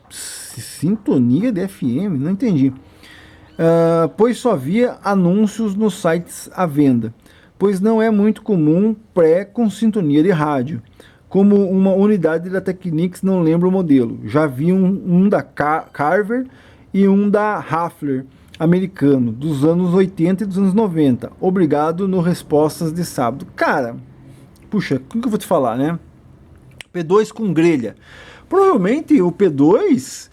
Sintonia de FM? Não entendi. Pois só via anúncios nos sites à venda, pois não é muito comum pré com sintonia de rádio. Como uma unidade da Technics, não lembro o modelo. Já vi um da Carver e um da Hafler americano, dos anos 80 e dos anos 90. Obrigado no Respostas de Sábado. Cara, puxa, como que eu vou te falar, né? P2 com grelha. Provavelmente o P2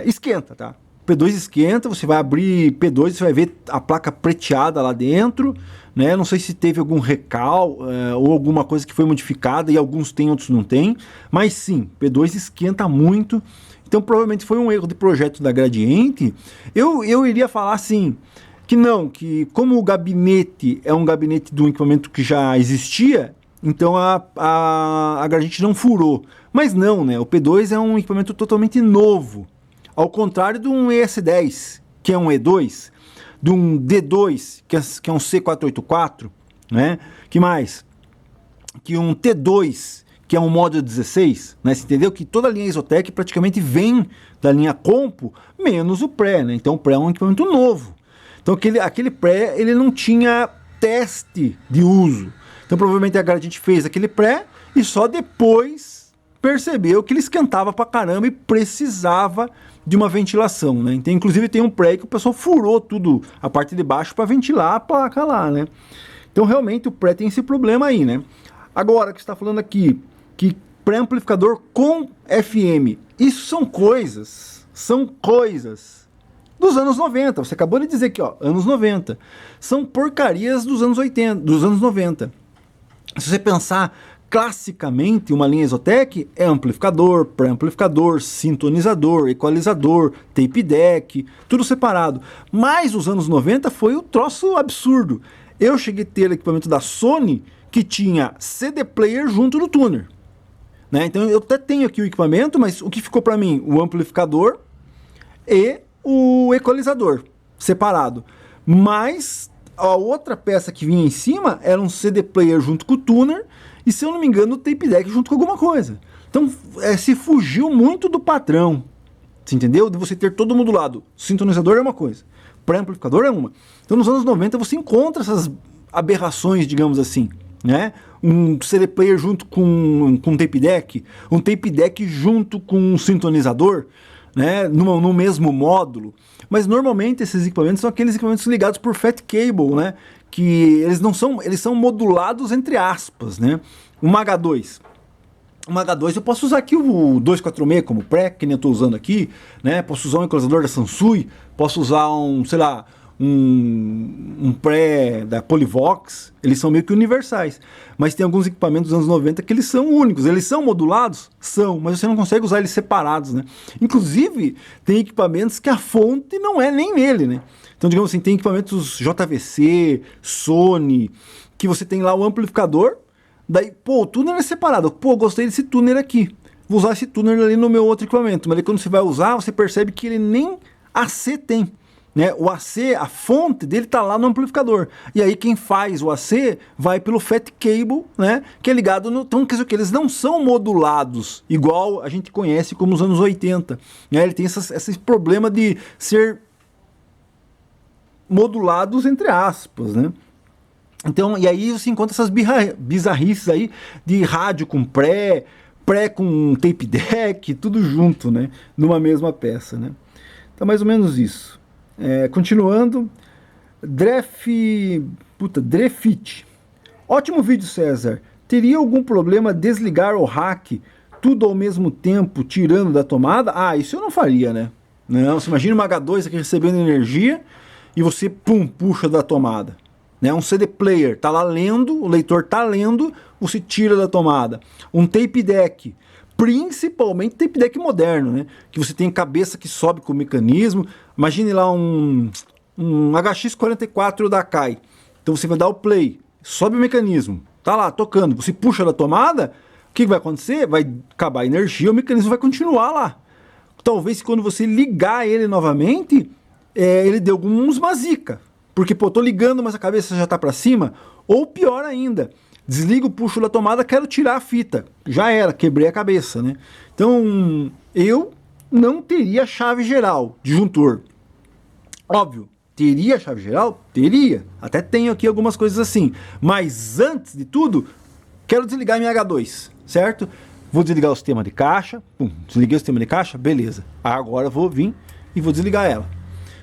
esquenta, tá? O P2 esquenta, você vai abrir P2, você vai ver a placa preteada lá dentro, né? Não sei se teve algum recal ou alguma coisa que foi modificada, e alguns tem, outros não tem. Mas sim, P2 esquenta muito. Então provavelmente foi um erro de projeto da Gradiente. Eu iria falar assim, que não, que como o gabinete é um gabinete de um equipamento que já existia, então a Gradiente não furou. Mas não, né? O P2 é um equipamento totalmente novo. Ao contrário de um ES10, que é um E2, de um D2, que é um C484, né? Que mais? Que um T2, que é um módulo 16, né? Você entendeu? Que toda a linha Isotec praticamente vem da linha Compo, menos o pré, né? Então o pré é um equipamento novo. Então aquele pré, ele não tinha teste de uso. Então provavelmente a gente fez aquele pré e só depois percebeu que ele esquentava pra caramba e precisava de uma ventilação, né? Então, inclusive tem um pré que o pessoal furou tudo, a parte de baixo, para ventilar a placa lá, né? Então realmente o pré tem esse problema aí, né? Agora que está falando aqui que pré-amplificador com FM, isso são coisas dos anos 90. Você acabou de dizer aqui, ó, anos 90. São porcarias dos anos 80, dos anos 90. Se você pensar classicamente, uma linha Exotec é amplificador, pré-amplificador, sintonizador, equalizador, tape deck, tudo separado. Mas os anos 90 foi um troço absurdo. Eu cheguei a ter equipamento da Sony que tinha CD player junto do tuner, né? Então eu até tenho aqui o equipamento, mas o que ficou para mim? O amplificador e o equalizador separado. Mas a outra peça que vinha em cima era um CD player junto com o tuner e, se eu não me engano, o tape deck junto com alguma coisa. Então se fugiu muito do padrão, você entendeu? De você ter todo mundo do lado. Sintonizador é uma coisa, pré-amplificador é uma. Então nos anos 90 você encontra essas aberrações, digamos assim, né? Um CD player junto com um tape deck, um tape deck junto com um sintonizador, né? No mesmo módulo. Mas normalmente esses equipamentos são aqueles equipamentos ligados por fat cable, né? Que eles não são, eles são modulados entre aspas, né? Um H2 eu posso usar aqui o 246 como pré, que nem eu estou usando aqui, né? Posso usar um equalizador da Sansui, posso usar um, sei lá, um pré da Polivox. Eles são meio que universais. Mas tem alguns equipamentos dos anos 90 que eles são únicos. Eles são modulados? São, mas você não consegue usar eles separados, né? Inclusive, tem equipamentos que a fonte não é nem nele, né? Então, digamos assim, tem equipamentos JVC, Sony, que você tem lá o amplificador. Daí, pô, o tuner é separado. Pô, gostei desse tuner aqui. Vou usar esse tuner ali no meu outro equipamento. Mas aí quando você vai usar, você percebe que ele nem AC tem, né? O AC, a fonte dele tá lá no amplificador. E aí quem faz o AC vai pelo fat cable, né? Que é ligado no... Então, quer dizer que eles não são modulados, igual a gente conhece como os anos 80. Né? Ele tem esse problema de ser modulados entre aspas, né? Então, e aí você encontra essas bizarrices aí de rádio com pré com tape deck, tudo junto, né? Numa mesma peça, né? Então, mais ou menos isso. Continuando, Drefit. Ótimo vídeo, César. Teria algum problema desligar o rack tudo ao mesmo tempo, tirando da tomada? Ah, isso eu não faria, né? Não, você imagina uma H2 aqui recebendo energia e você, pum, puxa da tomada. Né? Um CD player tá lá lendo, o leitor tá lendo, você tira da tomada. Um tape deck, principalmente tape deck moderno, né? Que você tem cabeça que sobe com o mecanismo. Imagine lá um HX44 da Akai. Então você vai dar o play, sobe o mecanismo, tá lá tocando, você puxa da tomada, o que vai acontecer? Vai acabar a energia, o mecanismo vai continuar lá. Talvez quando você ligar ele novamente, ele dê alguma zica. Porque, pô, tô ligando, mas a cabeça já tá para cima. Ou pior ainda, desligo, puxo da tomada, quero tirar a fita. Já era, quebrei a cabeça, né? Então, eu não teria chave geral, disjuntor. Óbvio, teria chave geral? Teria. Até tenho aqui algumas coisas assim. Mas antes de tudo, quero desligar minha H2, certo? Vou desligar o sistema de caixa. Pum, desliguei o sistema de caixa, beleza. Agora eu vou vir e vou desligar ela.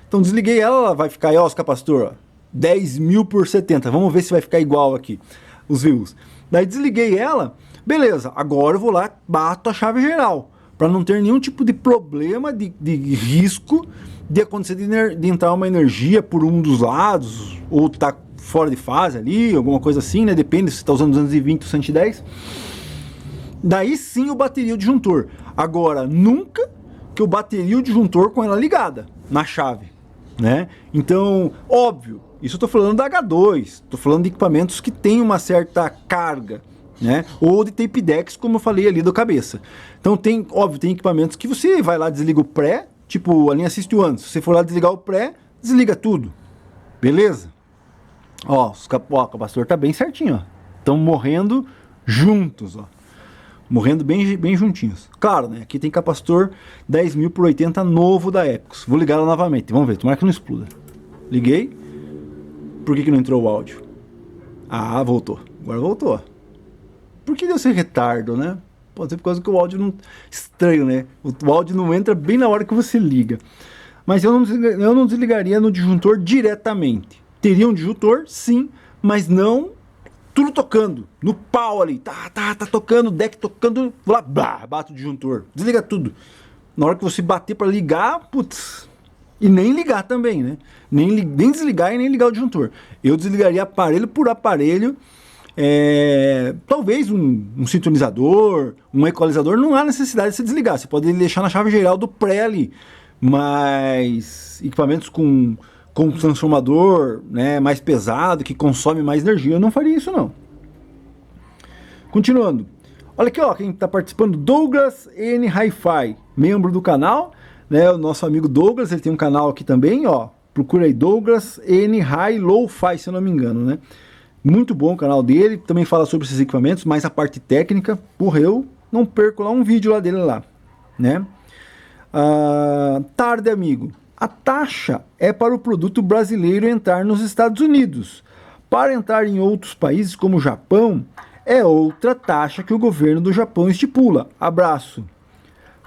Então desliguei ela vai ficar aí, ó, os capacitores, 10.000 por 70. Vamos ver se vai ficar igual aqui, os views. Daí desliguei ela, beleza. Agora eu vou lá, bato a chave geral, para não ter nenhum tipo de problema, de risco de acontecer de entrar uma energia por um dos lados, ou tá fora de fase ali, alguma coisa assim, né? Depende se você tá usando 220 ou 110. Daí sim eu bateria o disjuntor. Agora, nunca que eu bateria o disjuntor com ela ligada na chave. Né? Então, óbvio, isso eu tô falando da H2, tô falando de equipamentos que tem uma certa carga, né? Ou de tape decks, como eu falei ali do cabeça. Então tem, óbvio, tem equipamentos que você vai lá, desliga o pré, tipo a linha Assist One, se você for lá desligar o pré, desliga tudo, beleza? Ó, o capacitor tá bem certinho, ó. Estão morrendo juntos, ó. Morrendo bem juntinhos. Claro, né? Aqui tem capacitor 10.000 por 80 novo da Epicus. Vou ligar ela novamente. Vamos ver. Tomara que não exploda. Liguei. Por que não entrou o áudio? Ah, voltou. Agora voltou. Por que deu esse retardo, né? Pode ser por causa que o áudio não... Estranho, né? O áudio não entra bem na hora que você liga. Mas eu não desligaria no disjuntor diretamente. Teria um disjuntor, sim, mas não tudo tocando. No pau ali. Tá tocando, deck tocando. Vou lá, blá, bato o disjuntor. Desliga tudo. Na hora que você bater para ligar, putz... E nem ligar também, né? Nem desligar e nem ligar o disjuntor. Eu desligaria aparelho por aparelho. Talvez um sintonizador, um equalizador, não há necessidade de se desligar. Você pode deixar na chave geral do pré ali. Mas equipamentos com transformador, né, mais pesado, que consome mais energia, eu não faria isso não. Continuando. Olha aqui, ó, quem está participando, Douglas N Hi-Fi, membro do canal, né, o nosso amigo Douglas, ele tem um canal aqui também, ó, procura aí Douglas N Hi Lo-Fi, se eu não me engano, né? Muito bom o canal dele, também fala sobre esses equipamentos, mais a parte técnica, porra, eu não perco lá um vídeo lá dele lá, né? Tarde, amigo. A taxa é para o produto brasileiro entrar nos Estados Unidos. Para entrar em outros países como o Japão, é outra taxa que o governo do Japão estipula. Abraço.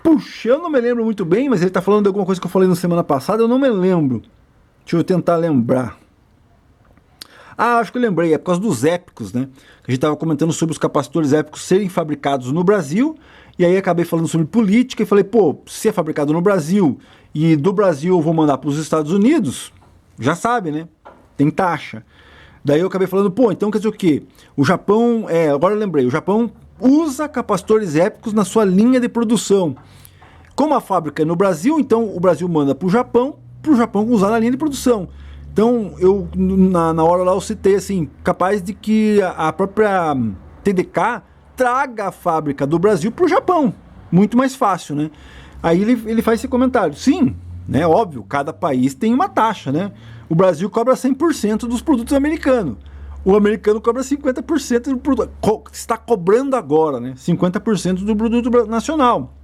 Puxa, eu não me lembro muito bem, mas ele está falando de alguma coisa que eu falei na semana passada, eu não me lembro. Deixa eu tentar lembrar. Acho que eu lembrei, é por causa dos épicos, né? A gente estava comentando sobre os capacitores épicos serem fabricados no Brasil, e aí acabei falando sobre política e falei, pô, se é fabricado no Brasil e do Brasil eu vou mandar para os Estados Unidos, já sabe, né? Tem taxa. Daí eu acabei falando, pô, então quer dizer o quê? O Japão, agora eu lembrei, o Japão usa capacitores épicos na sua linha de produção. Como a fábrica é no Brasil, então o Brasil manda para o Japão usar na linha de produção. Então, eu na hora lá eu citei assim, capaz de que a própria TDK traga a fábrica do Brasil para o Japão. Muito mais fácil, né? Aí ele faz esse comentário. Sim, né? Óbvio, cada país tem uma taxa, né? O Brasil cobra 100% dos produtos americanos. O americano cobra 50% do produto. Está cobrando agora, né? 50% do produto nacional.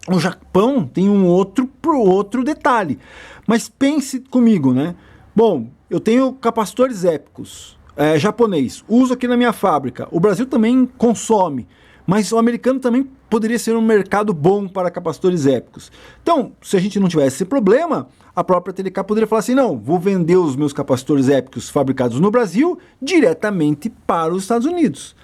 O Japão tem um outro detalhe. Mas pense comigo, né? Bom, eu tenho capacitores épicos, japonês, uso aqui na minha fábrica. O Brasil também consome, mas o americano também poderia ser um mercado bom para capacitores épicos. Então, se a gente não tivesse esse problema, a própria TDK poderia falar assim, não, vou vender os meus capacitores épicos fabricados no Brasil diretamente para os Estados Unidos.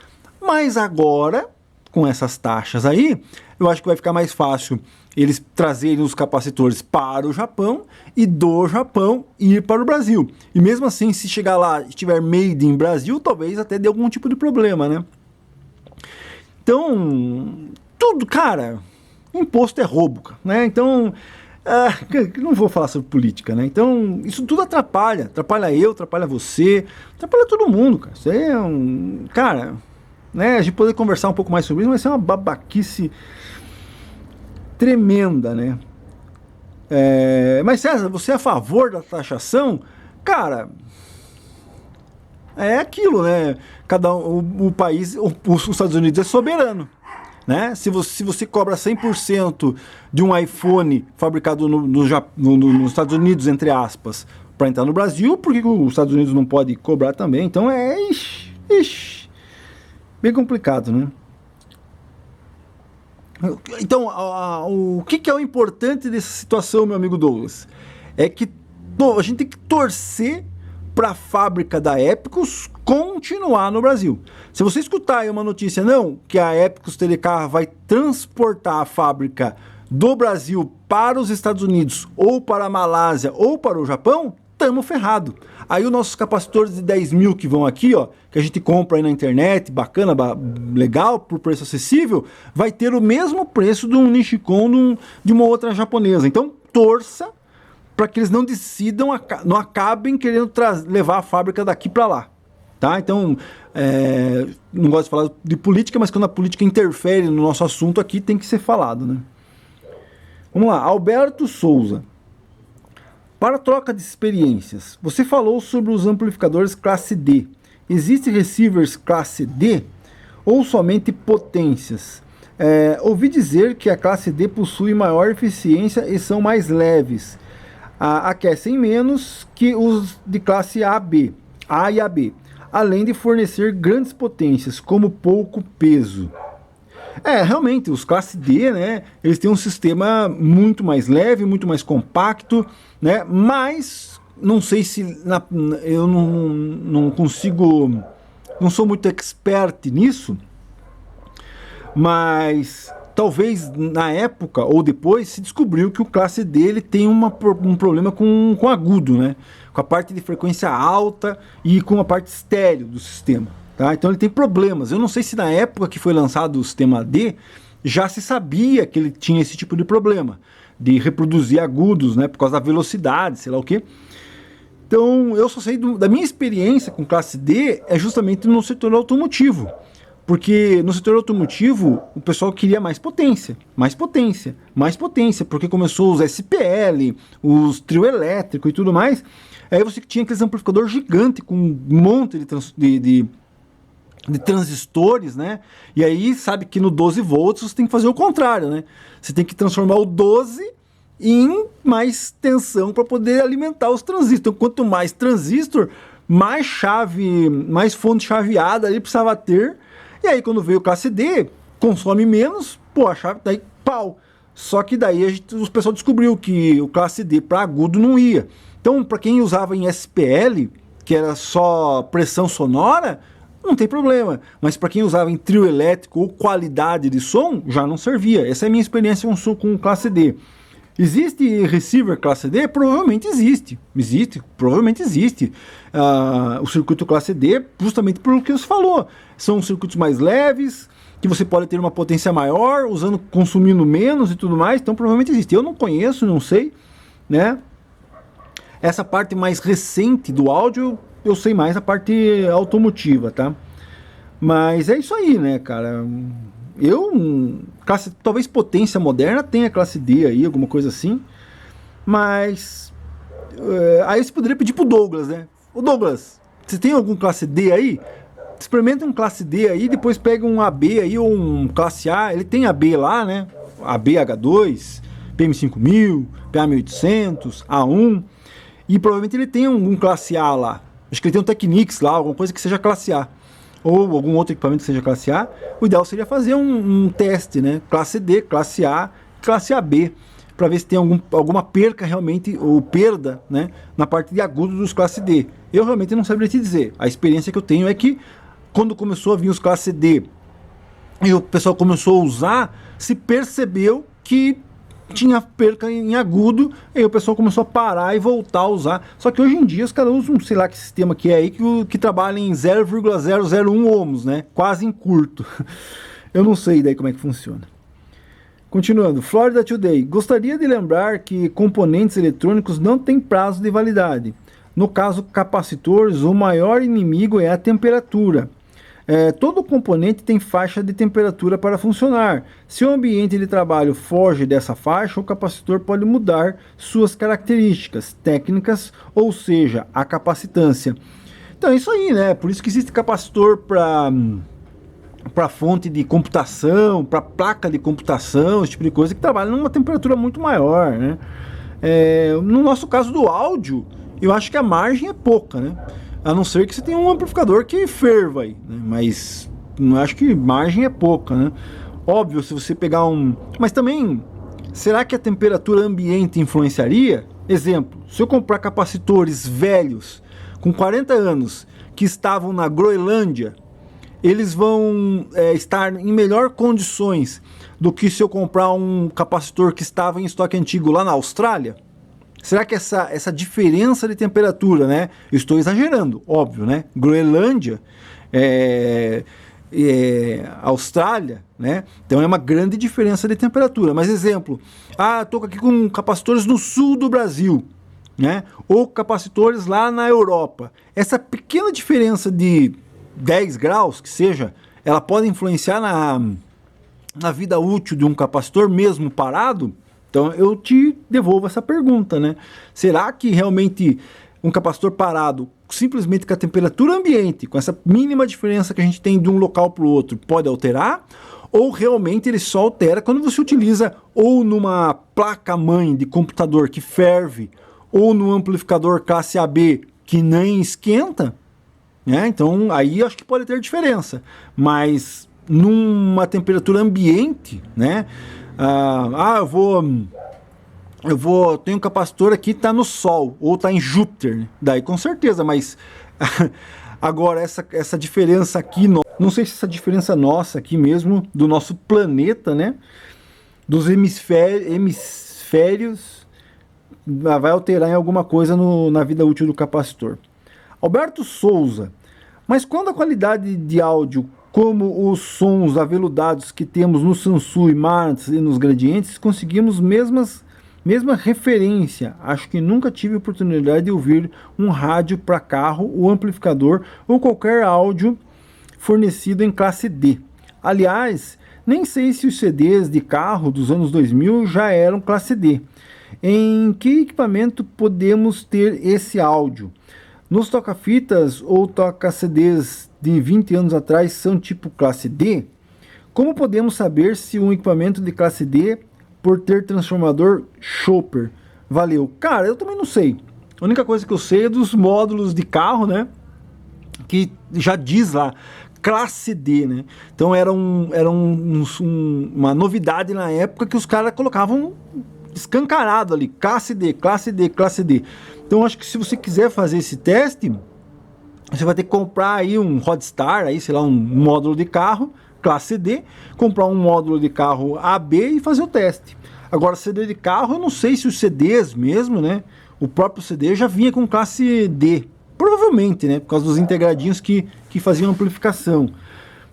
Mas agora, com essas taxas aí, eu acho que vai ficar mais fácil eles trazerem os capacitores para o Japão e do Japão ir para o Brasil. E mesmo assim, se chegar lá e estiver made in Brasil, talvez até dê algum tipo de problema, né? Então, tudo, cara, imposto é roubo, né? Então, não vou falar sobre política, né? Então, isso tudo atrapalha eu, atrapalha você, atrapalha todo mundo, cara. Isso é cara, né? A gente poder conversar um pouco mais sobre isso, mas isso é uma babaquice tremenda, né? Mas César, você é a favor da taxação? Cara, é aquilo, né? O país, os Estados Unidos é soberano, né? Se você cobra 100% de um iPhone fabricado nos Estados Unidos, entre aspas, para entrar no Brasil, por que os Estados Unidos não pode cobrar também? Então bem complicado, né? Então, o que é o importante dessa situação, meu amigo Douglas? É que a gente tem que torcer para a fábrica da Épicos continuar no Brasil. Se você escutar aí uma notícia, não, que a Épicos TDK vai transportar a fábrica do Brasil para os Estados Unidos, ou para a Malásia, ou para o Japão, estamos ferrados. Aí os nossos capacitores de 10 mil que vão aqui, ó, que a gente compra aí na internet, bacana, legal, por preço acessível, vai ter o mesmo preço de um Nishikon de uma outra japonesa. Então, torça para que eles não decidam, não acabem querendo levar a fábrica daqui para lá. Tá? Então, não gosto de falar de política, mas quando a política interfere no nosso assunto aqui, tem que ser falado, né? Vamos lá, Alberto Souza. Para troca de experiências, você falou sobre os amplificadores classe D. Existem receivers classe D ou somente potências? Ouvi dizer que a classe D possui maior eficiência e são mais leves. Aquecem menos que os de classe A e AB. além de fornecer grandes potências, como pouco peso. Realmente, os classe D, né, eles têm um sistema muito mais leve, muito mais compacto, né, mas não sei se eu não consigo, não sou muito expert nisso, mas talvez na época ou depois se descobriu que o classe D ele tem um problema com agudo, né, com a parte de frequência alta e com a parte estéreo do sistema. Tá? Então ele tem problemas. Eu não sei se na época que foi lançado o sistema D já se sabia que ele tinha esse tipo de problema, de reproduzir agudos, né, por causa da velocidade, sei lá o que. Então eu só sei da minha experiência com classe D é justamente no setor automotivo. Porque no setor automotivo o pessoal queria mais potência, mais potência, mais potência, porque começou os SPL, os trio elétrico e tudo mais. Aí você tinha aqueles amplificador gigante com um monte de transistores, né? E aí sabe que no 12 volts você tem que fazer o contrário, né? Você tem que transformar o 12 em mais tensão para poder alimentar os transistores. Então, quanto mais transistor, mais chave, mais fonte chaveada ali precisava ter. E aí quando veio o classe D, consome menos, pô, a chave daí pau. Só que daí o pessoal descobriu que o classe D para agudo não ia. Então, para quem usava em SPL, que era só pressão sonora, não tem problema, mas para quem usava em trio elétrico ou qualidade de som, já não servia. Essa é a minha experiência com classe D. Existe receiver classe D? Provavelmente existe. Provavelmente existe. O circuito classe D, justamente pelo que você falou. São circuitos mais leves, que você pode ter uma potência maior, consumindo menos e tudo mais, então provavelmente existe. Eu não conheço, não sei, né? Essa parte mais recente do áudio, eu sei mais a parte automotiva, tá? Mas é isso aí, né, cara? Talvez potência moderna tenha classe D aí, alguma coisa assim. Mas aí você poderia pedir pro Douglas, né? Ô Douglas, você tem algum classe D aí? Experimenta um classe D aí, depois pega um AB aí ou um classe A. Ele tem AB lá, né? AB H2, PM5000, PA1800, A1. E provavelmente ele tem um classe A lá. Acho que ele tem um Technics lá, alguma coisa que seja classe A. Ou algum outro equipamento que seja classe A. O ideal seria fazer um teste, né? Classe D, classe A, classe AB. Para ver se tem alguma perca realmente, ou perda, né? Na parte de agudo dos classe D. Eu realmente não saberia te dizer. A experiência que eu tenho é que quando começou a vir os classe D e o pessoal começou a usar, se percebeu que tinha perca em agudo, e aí o pessoal começou a parar e voltar a usar. Só que hoje em dia os caras usam, sei lá que sistema que é aí, que trabalha em 0,001 ohms, né? Quase em curto. Eu não sei daí como é que funciona. Continuando, Florida Today. Gostaria de lembrar que componentes eletrônicos não têm prazo de validade. No caso capacitores, o maior inimigo é a temperatura. Todo componente tem faixa de temperatura para funcionar. Se o ambiente de trabalho foge dessa faixa, o capacitor pode mudar suas características técnicas, ou seja, a capacitância. Então é isso aí, né? Por isso que existe capacitor para fonte de computação, para placa de computação, esse tipo de coisa, que trabalha numa temperatura muito maior, né? No nosso caso do áudio, eu acho que a margem é pouca, né? A não ser que você tenha um amplificador que ferva aí, né? Mas não acho que margem é pouca, né? Óbvio, se você pegar Mas também, será que a temperatura ambiente influenciaria? Exemplo, se eu comprar capacitores velhos, com 40 anos, que estavam na Groenlândia, eles vão estar em melhor condições do que se eu comprar um capacitor que estava em estoque antigo lá na Austrália? Será que essa diferença de temperatura, né? Eu estou exagerando, óbvio, né? Groenlândia, Austrália, né? Então é uma grande diferença de temperatura. Mas exemplo, estou aqui com capacitores no sul do Brasil, né? Ou capacitores lá na Europa. Essa pequena diferença de 10 graus, que seja, ela pode influenciar na vida útil de um capacitor mesmo parado? Então eu te devolvo essa pergunta, né? Será que realmente um capacitor parado, simplesmente com a temperatura ambiente, com essa mínima diferença que a gente tem de um local para o outro, pode alterar? Ou realmente ele só altera quando você utiliza ou numa placa-mãe de computador que ferve, ou no amplificador classe AB que nem esquenta? né? Então aí acho que pode ter diferença, mas numa temperatura ambiente, né? Tem um capacitor aqui que está no Sol ou está em Júpiter, né? Daí com certeza, mas agora essa diferença aqui, não sei se essa diferença nossa aqui mesmo do nosso planeta, né? Dos hemisférios vai alterar em alguma coisa na vida útil do capacitor. Alberto Souza, mas quando a qualidade de áudio, como os sons aveludados que temos no Samsung, Marantz e nos gradientes, conseguimos mesma referência. Acho que nunca tive oportunidade de ouvir um rádio para carro, o amplificador ou qualquer áudio fornecido em classe D. Aliás, nem sei se os CDs de carro dos anos 2000 já eram classe D. Em que equipamento podemos ter esse áudio? Nos toca-fitas ou toca-CDs de 20 anos atrás são tipo classe D? Como podemos saber se um equipamento de classe D por ter transformador Chopper? Valeu. Cara, eu também não sei. A única coisa que eu sei é dos módulos de carro, né? Que já diz lá, classe D, né? Então era uma novidade na época que os caras colocavam escancarado ali, classe D, classe D, classe D. Então acho que se você quiser fazer esse teste, você vai ter que comprar aí um Roadstar, aí, sei lá, um módulo de carro, classe D, comprar um módulo de carro AB e fazer o teste. Agora, CD de carro, eu não sei se os CDs mesmo, né? O próprio CD já vinha com classe D. Provavelmente, né? Por causa dos integradinhos que faziam amplificação.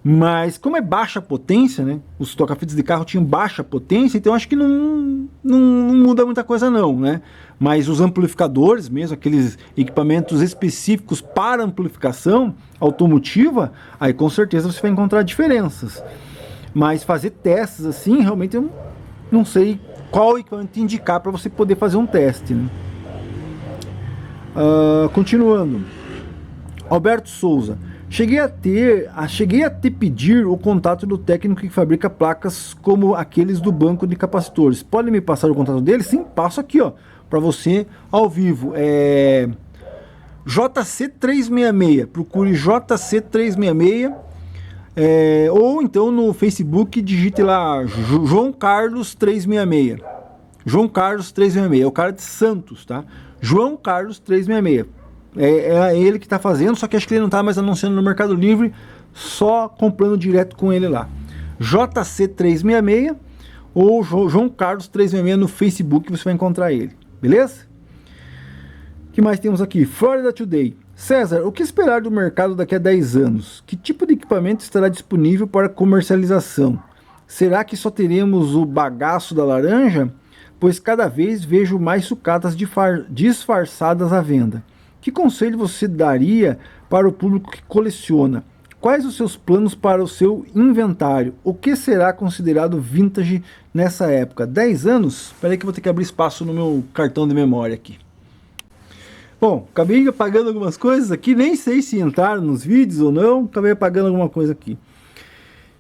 Mas como é baixa potência, né? Os toca-fitas de carro tinham baixa potência, então acho que não muda muita coisa não, né? Mas os amplificadores mesmo, aqueles equipamentos específicos para amplificação automotiva, aí com certeza você vai encontrar diferenças. Mas fazer testes assim, realmente eu não sei qual equipamento indicar para você poder fazer um teste, né? Continuando. Alberto Souza. Cheguei a te pedir o contato do técnico que fabrica placas como aqueles do banco de capacitores. Pode me passar o contato dele? Sim, passo aqui, ó, para você ao vivo. JC366. Procure JC366. Ou então no Facebook digite lá João Carlos 366. João Carlos 366. É o cara de Santos, tá? João Carlos 366. É ele que está fazendo, só que acho que ele não está mais anunciando no Mercado Livre, só comprando direto com ele lá. JC366 ou João Carlos 366 no Facebook, você vai encontrar ele, beleza? O que mais temos aqui? Florida Today. César, o que esperar do mercado daqui a 10 anos? Que tipo de equipamento estará disponível para comercialização? Será que só teremos o bagaço da laranja? Pois cada vez vejo mais sucatas disfarçadas à venda. Que conselho você daria para o público que coleciona? Quais os seus planos para o seu inventário? O que será considerado vintage nessa época? 10 anos? Espera aí que eu vou ter que abrir espaço no meu cartão de memória aqui. Bom, acabei apagando algumas coisas aqui, nem sei se entraram nos vídeos ou não, acabei apagando alguma coisa aqui.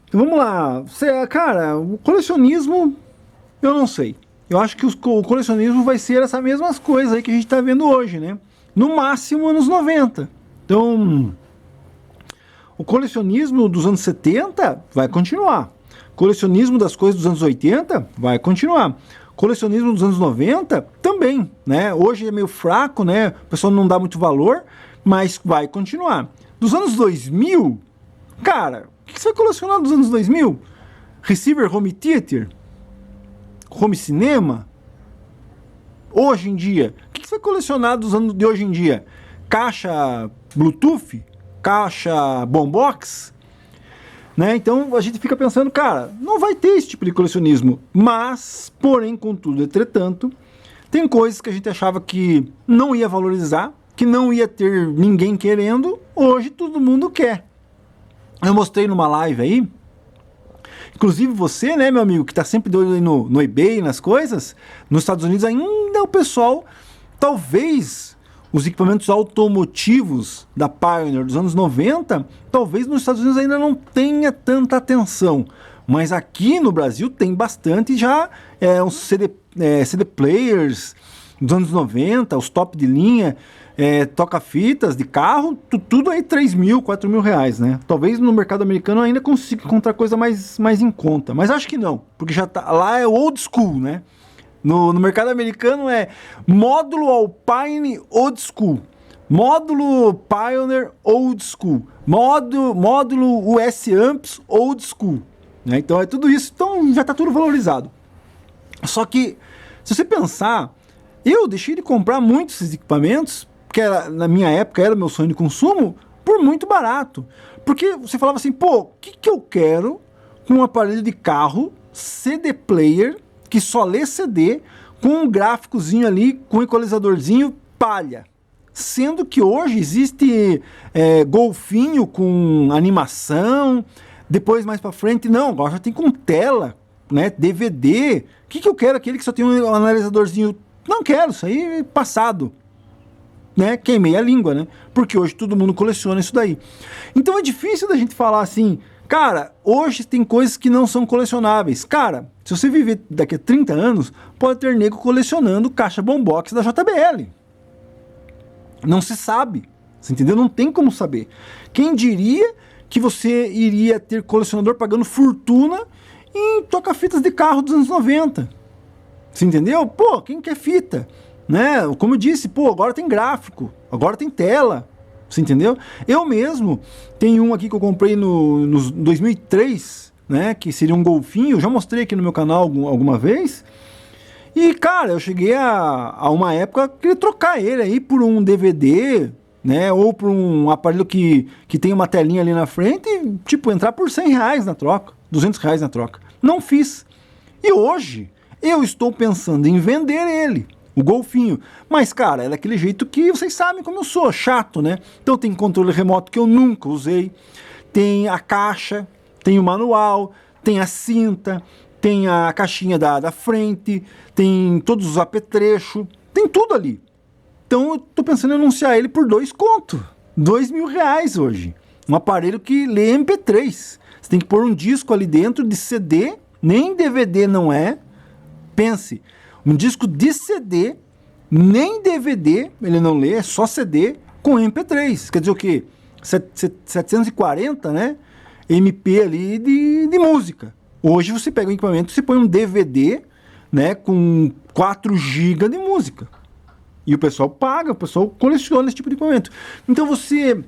Então vamos lá. Cara, o colecionismo, eu não sei. Eu acho que o colecionismo vai ser essas mesmas coisas aí que a gente está vendo hoje, né? No máximo anos 90. Então, o colecionismo dos anos 70 vai continuar. Colecionismo das coisas dos anos 80 vai continuar. Colecionismo dos anos 90 também, né? Hoje é meio fraco, né? O pessoal não dá muito valor, mas vai continuar. Dos anos 2000, cara, o que você vai colecionar dos anos 2000? Receiver home theater? Home cinema? Hoje em dia, o que você vai colecionar dos anos de hoje em dia? Caixa Bluetooth? Caixa Boombox? Né? Então a gente fica pensando, cara, não vai ter esse tipo de colecionismo. Mas, porém, contudo, entretanto, tem coisas que a gente achava que não ia valorizar, que não ia ter ninguém querendo, hoje todo mundo quer. Eu mostrei numa live aí, inclusive você, né, meu amigo, que está sempre de olho no eBay, nas coisas, nos Estados Unidos ainda o pessoal, talvez os equipamentos automotivos da Pioneer dos anos 90, talvez nos Estados Unidos ainda não tenha tanta atenção, mas aqui no Brasil tem bastante já, uns CD players dos anos 90, os top de linha, toca-fitas de carro, tudo aí 3 mil, 4 mil reais, né? Talvez no mercado americano ainda consiga encontrar coisa mais em conta, mas acho que não, porque já tá, lá é old school, né? No mercado americano é módulo Alpine old school, módulo Pioneer old school, módulo US Amps old school, né? Então é tudo isso, então já tá tudo valorizado. Só que, se você pensar, eu deixei de comprar muitos desses equipamentos, que na minha época era meu sonho de consumo, por muito barato. Porque você falava assim, pô, o que eu quero com um aparelho de carro, CD player, que só lê CD, com um gráficozinho ali, com um equalizadorzinho, palha. Sendo que hoje existe golfinho com animação, depois mais pra frente, não, agora já tem com tela, né, DVD. O que eu quero? Aquele que só tem um analisadorzinho. Não quero, isso aí é passado. Né? Queimei a língua, né? Porque hoje todo mundo coleciona isso daí. Então é difícil da gente falar assim, cara, hoje tem coisas que não são colecionáveis. Cara, se você viver daqui a 30 anos, pode ter nego colecionando caixa boombox da JBL. Não se sabe, você entendeu? Não tem como saber. Quem diria que você iria ter colecionador pagando fortuna em toca-fitas de carro dos anos 90? Você entendeu? Pô, quem quer fita? Né? Como eu disse, pô, agora tem gráfico, agora tem tela, você entendeu? Eu mesmo tenho um aqui que eu comprei no 2003, né, que seria um golfinho, já mostrei aqui no meu canal alguma vez, e cara, eu cheguei a uma época queria trocar ele aí por um DVD, né, ou por um aparelho que tem uma telinha ali na frente, e, tipo, entrar por 100 reais na troca, 200 reais na troca. Não fiz. E hoje eu estou pensando em vender ele, o golfinho. Mas, cara, é daquele jeito que vocês sabem como eu sou, chato, né? Então tem controle remoto que eu nunca usei, tem a caixa, tem o manual, tem a cinta, tem a caixinha da frente, tem todos os apetrechos, tem tudo ali. Então eu tô pensando em anunciar ele por 2 conto, 2 mil reais hoje. Um aparelho que lê MP3. Você tem que pôr um disco ali dentro de CD, nem DVD não é. Pense, um disco de CD, nem DVD, ele não lê, é só CD com MP3. Quer dizer o quê? 740, né? MP ali de música. Hoje você pega um equipamento, você põe um DVD, né, com 4 GB de música. E o pessoal paga, o pessoal coleciona esse tipo de equipamento. Então você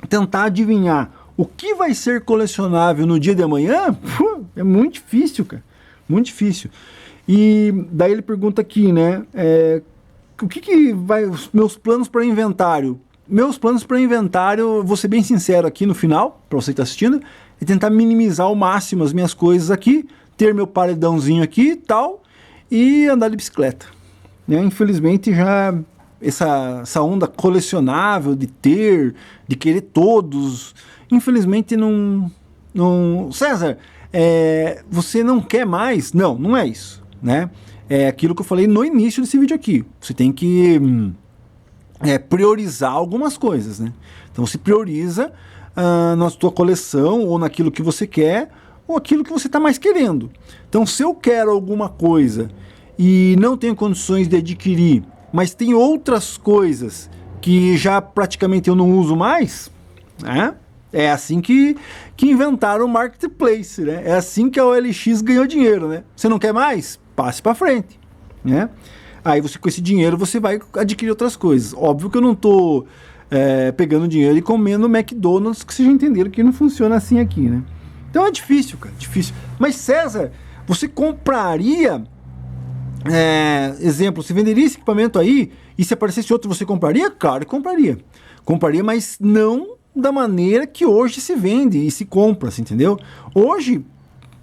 tentar adivinhar o que vai ser colecionável no dia de amanhã, é muito difícil, cara. Muito difícil. E daí ele pergunta aqui, né, o que vai, os meus planos para inventário? Meus planos para inventário, vou ser bem sincero aqui no final, para você que está assistindo, é tentar minimizar ao máximo as minhas coisas aqui, ter meu paredãozinho aqui e tal, e andar de bicicleta. Né? Infelizmente já essa onda colecionável de ter, de querer todos, infelizmente não... César, você não quer mais? Não, não é isso. Né? É aquilo que eu falei no início desse vídeo aqui. Você tem que priorizar algumas coisas, né? Então você prioriza na sua coleção ou naquilo que você quer ou aquilo que você está mais querendo. Então se eu quero alguma coisa e não tenho condições de adquirir, mas tem outras coisas que já praticamente eu não uso mais, né? É assim que inventaram o Marketplace, né? É assim que a OLX ganhou dinheiro, né? Você não quer mais? Passe para frente, né? Aí você, com esse dinheiro, você vai adquirir outras coisas. Óbvio que eu não tô pegando dinheiro e comendo McDonald's, que vocês já entenderam que não funciona assim aqui, né? Então é difícil, cara, difícil. Mas César, você compraria, exemplo, você venderia esse equipamento aí e se aparecesse outro você compraria? Claro que compraria. Compraria, mas não da maneira que hoje se vende e se compra, assim, entendeu? Hoje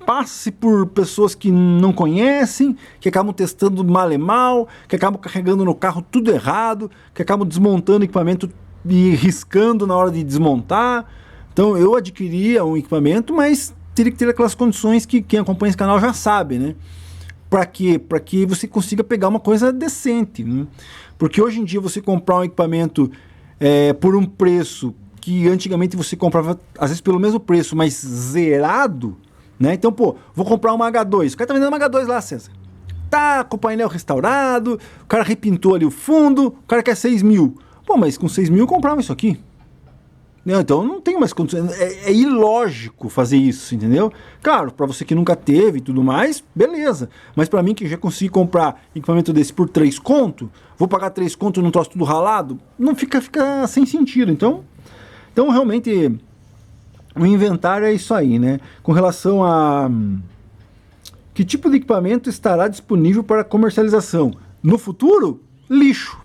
passa-se por pessoas que não conhecem, que acabam testando mal e mal, que acabam carregando no carro tudo errado, que acabam desmontando o equipamento e riscando na hora de desmontar. Então eu adquiria um equipamento, mas teria que ter aquelas condições que quem acompanha esse canal já sabe, né? Para quê? Para que você consiga pegar uma coisa decente, né? Porque hoje em dia você comprar um equipamento por um preço que antigamente você comprava, às vezes pelo mesmo preço, mas zerado, né? Então, pô, vou comprar uma H2. O cara tá vendendo uma H2 lá, César. Tá com o painel restaurado, o cara repintou ali o fundo, o cara quer 6 mil. Pô, mas com 6 mil eu comprava isso aqui. Não, então eu não tenho mais condições. É ilógico fazer isso, entendeu? Claro, para você que nunca teve e tudo mais, beleza. Mas para mim que já consegui comprar equipamento desse por 3 conto, vou pagar 3 conto num troço tudo ralado, não fica sem sentido. Então realmente o inventário é isso aí, né? Com relação a que tipo de equipamento estará disponível para comercialização? No futuro, lixo.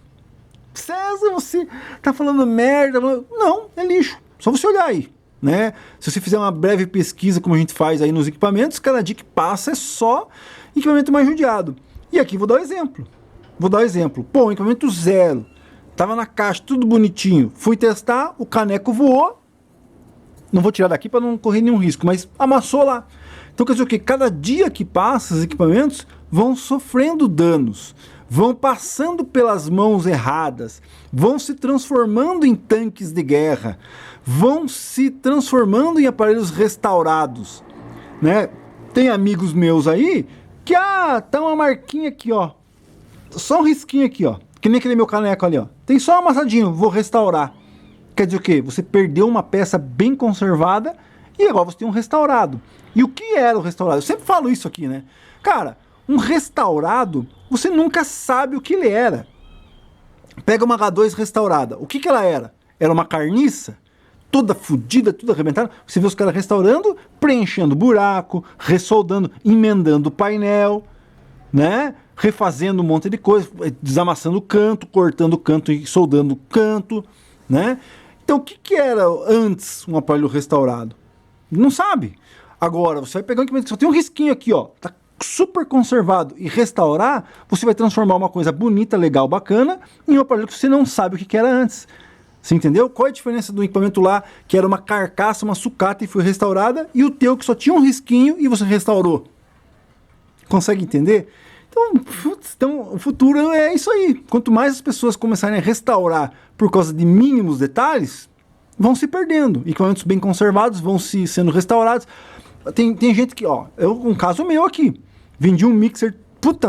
César, você tá falando merda. Não, é lixo. Só você olhar aí, né? Se você fizer uma breve pesquisa, como a gente faz aí nos equipamentos, cada dia que passa é só equipamento mais judiado. E aqui vou dar um exemplo. Pô, um equipamento zero. Tava na caixa, tudo bonitinho. Fui testar, o caneco voou. Não vou tirar daqui para não correr nenhum risco, mas amassou lá. Então quer dizer o quê? Cada dia que passa, os equipamentos vão sofrendo danos, vão passando pelas mãos erradas, vão se transformando em tanques de guerra, vão se transformando em aparelhos restaurados, né? Tem amigos meus aí que, tá uma marquinha aqui, ó, só um risquinho aqui, ó, que nem aquele meu caneco ali, ó, tem só um amassadinho, vou restaurar. Quer dizer o quê? Você perdeu uma peça bem conservada e agora você tem um restaurado. E o que era o restaurado? Eu sempre falo isso aqui, né? Cara, um restaurado, você nunca sabe o que ele era. Pega uma H2 restaurada. O que ela era? Era uma carniça? Toda fodida, toda arrebentada. Você vê os caras restaurando, preenchendo buraco, ressoldando, emendando o painel, né? Refazendo um monte de coisa, desamassando o canto, cortando o canto e soldando o canto, né? Então o que era antes um aparelho restaurado? Não sabe. Agora, você vai pegar um equipamento que só tem um risquinho aqui, ó, tá super conservado, e restaurar, você vai transformar uma coisa bonita, legal, bacana, em um aparelho que você não sabe o que era antes. Você entendeu? Qual é a diferença do equipamento lá, que era uma carcaça, uma sucata e foi restaurada, e o teu que só tinha um risquinho e você restaurou? Consegue entender? Então, o futuro é isso aí. Quanto mais as pessoas começarem a restaurar por causa de mínimos detalhes, vão se perdendo. Equipamentos bem conservados vão sendo restaurados. Tem gente que, ó, um caso meu aqui, vendi um mixer,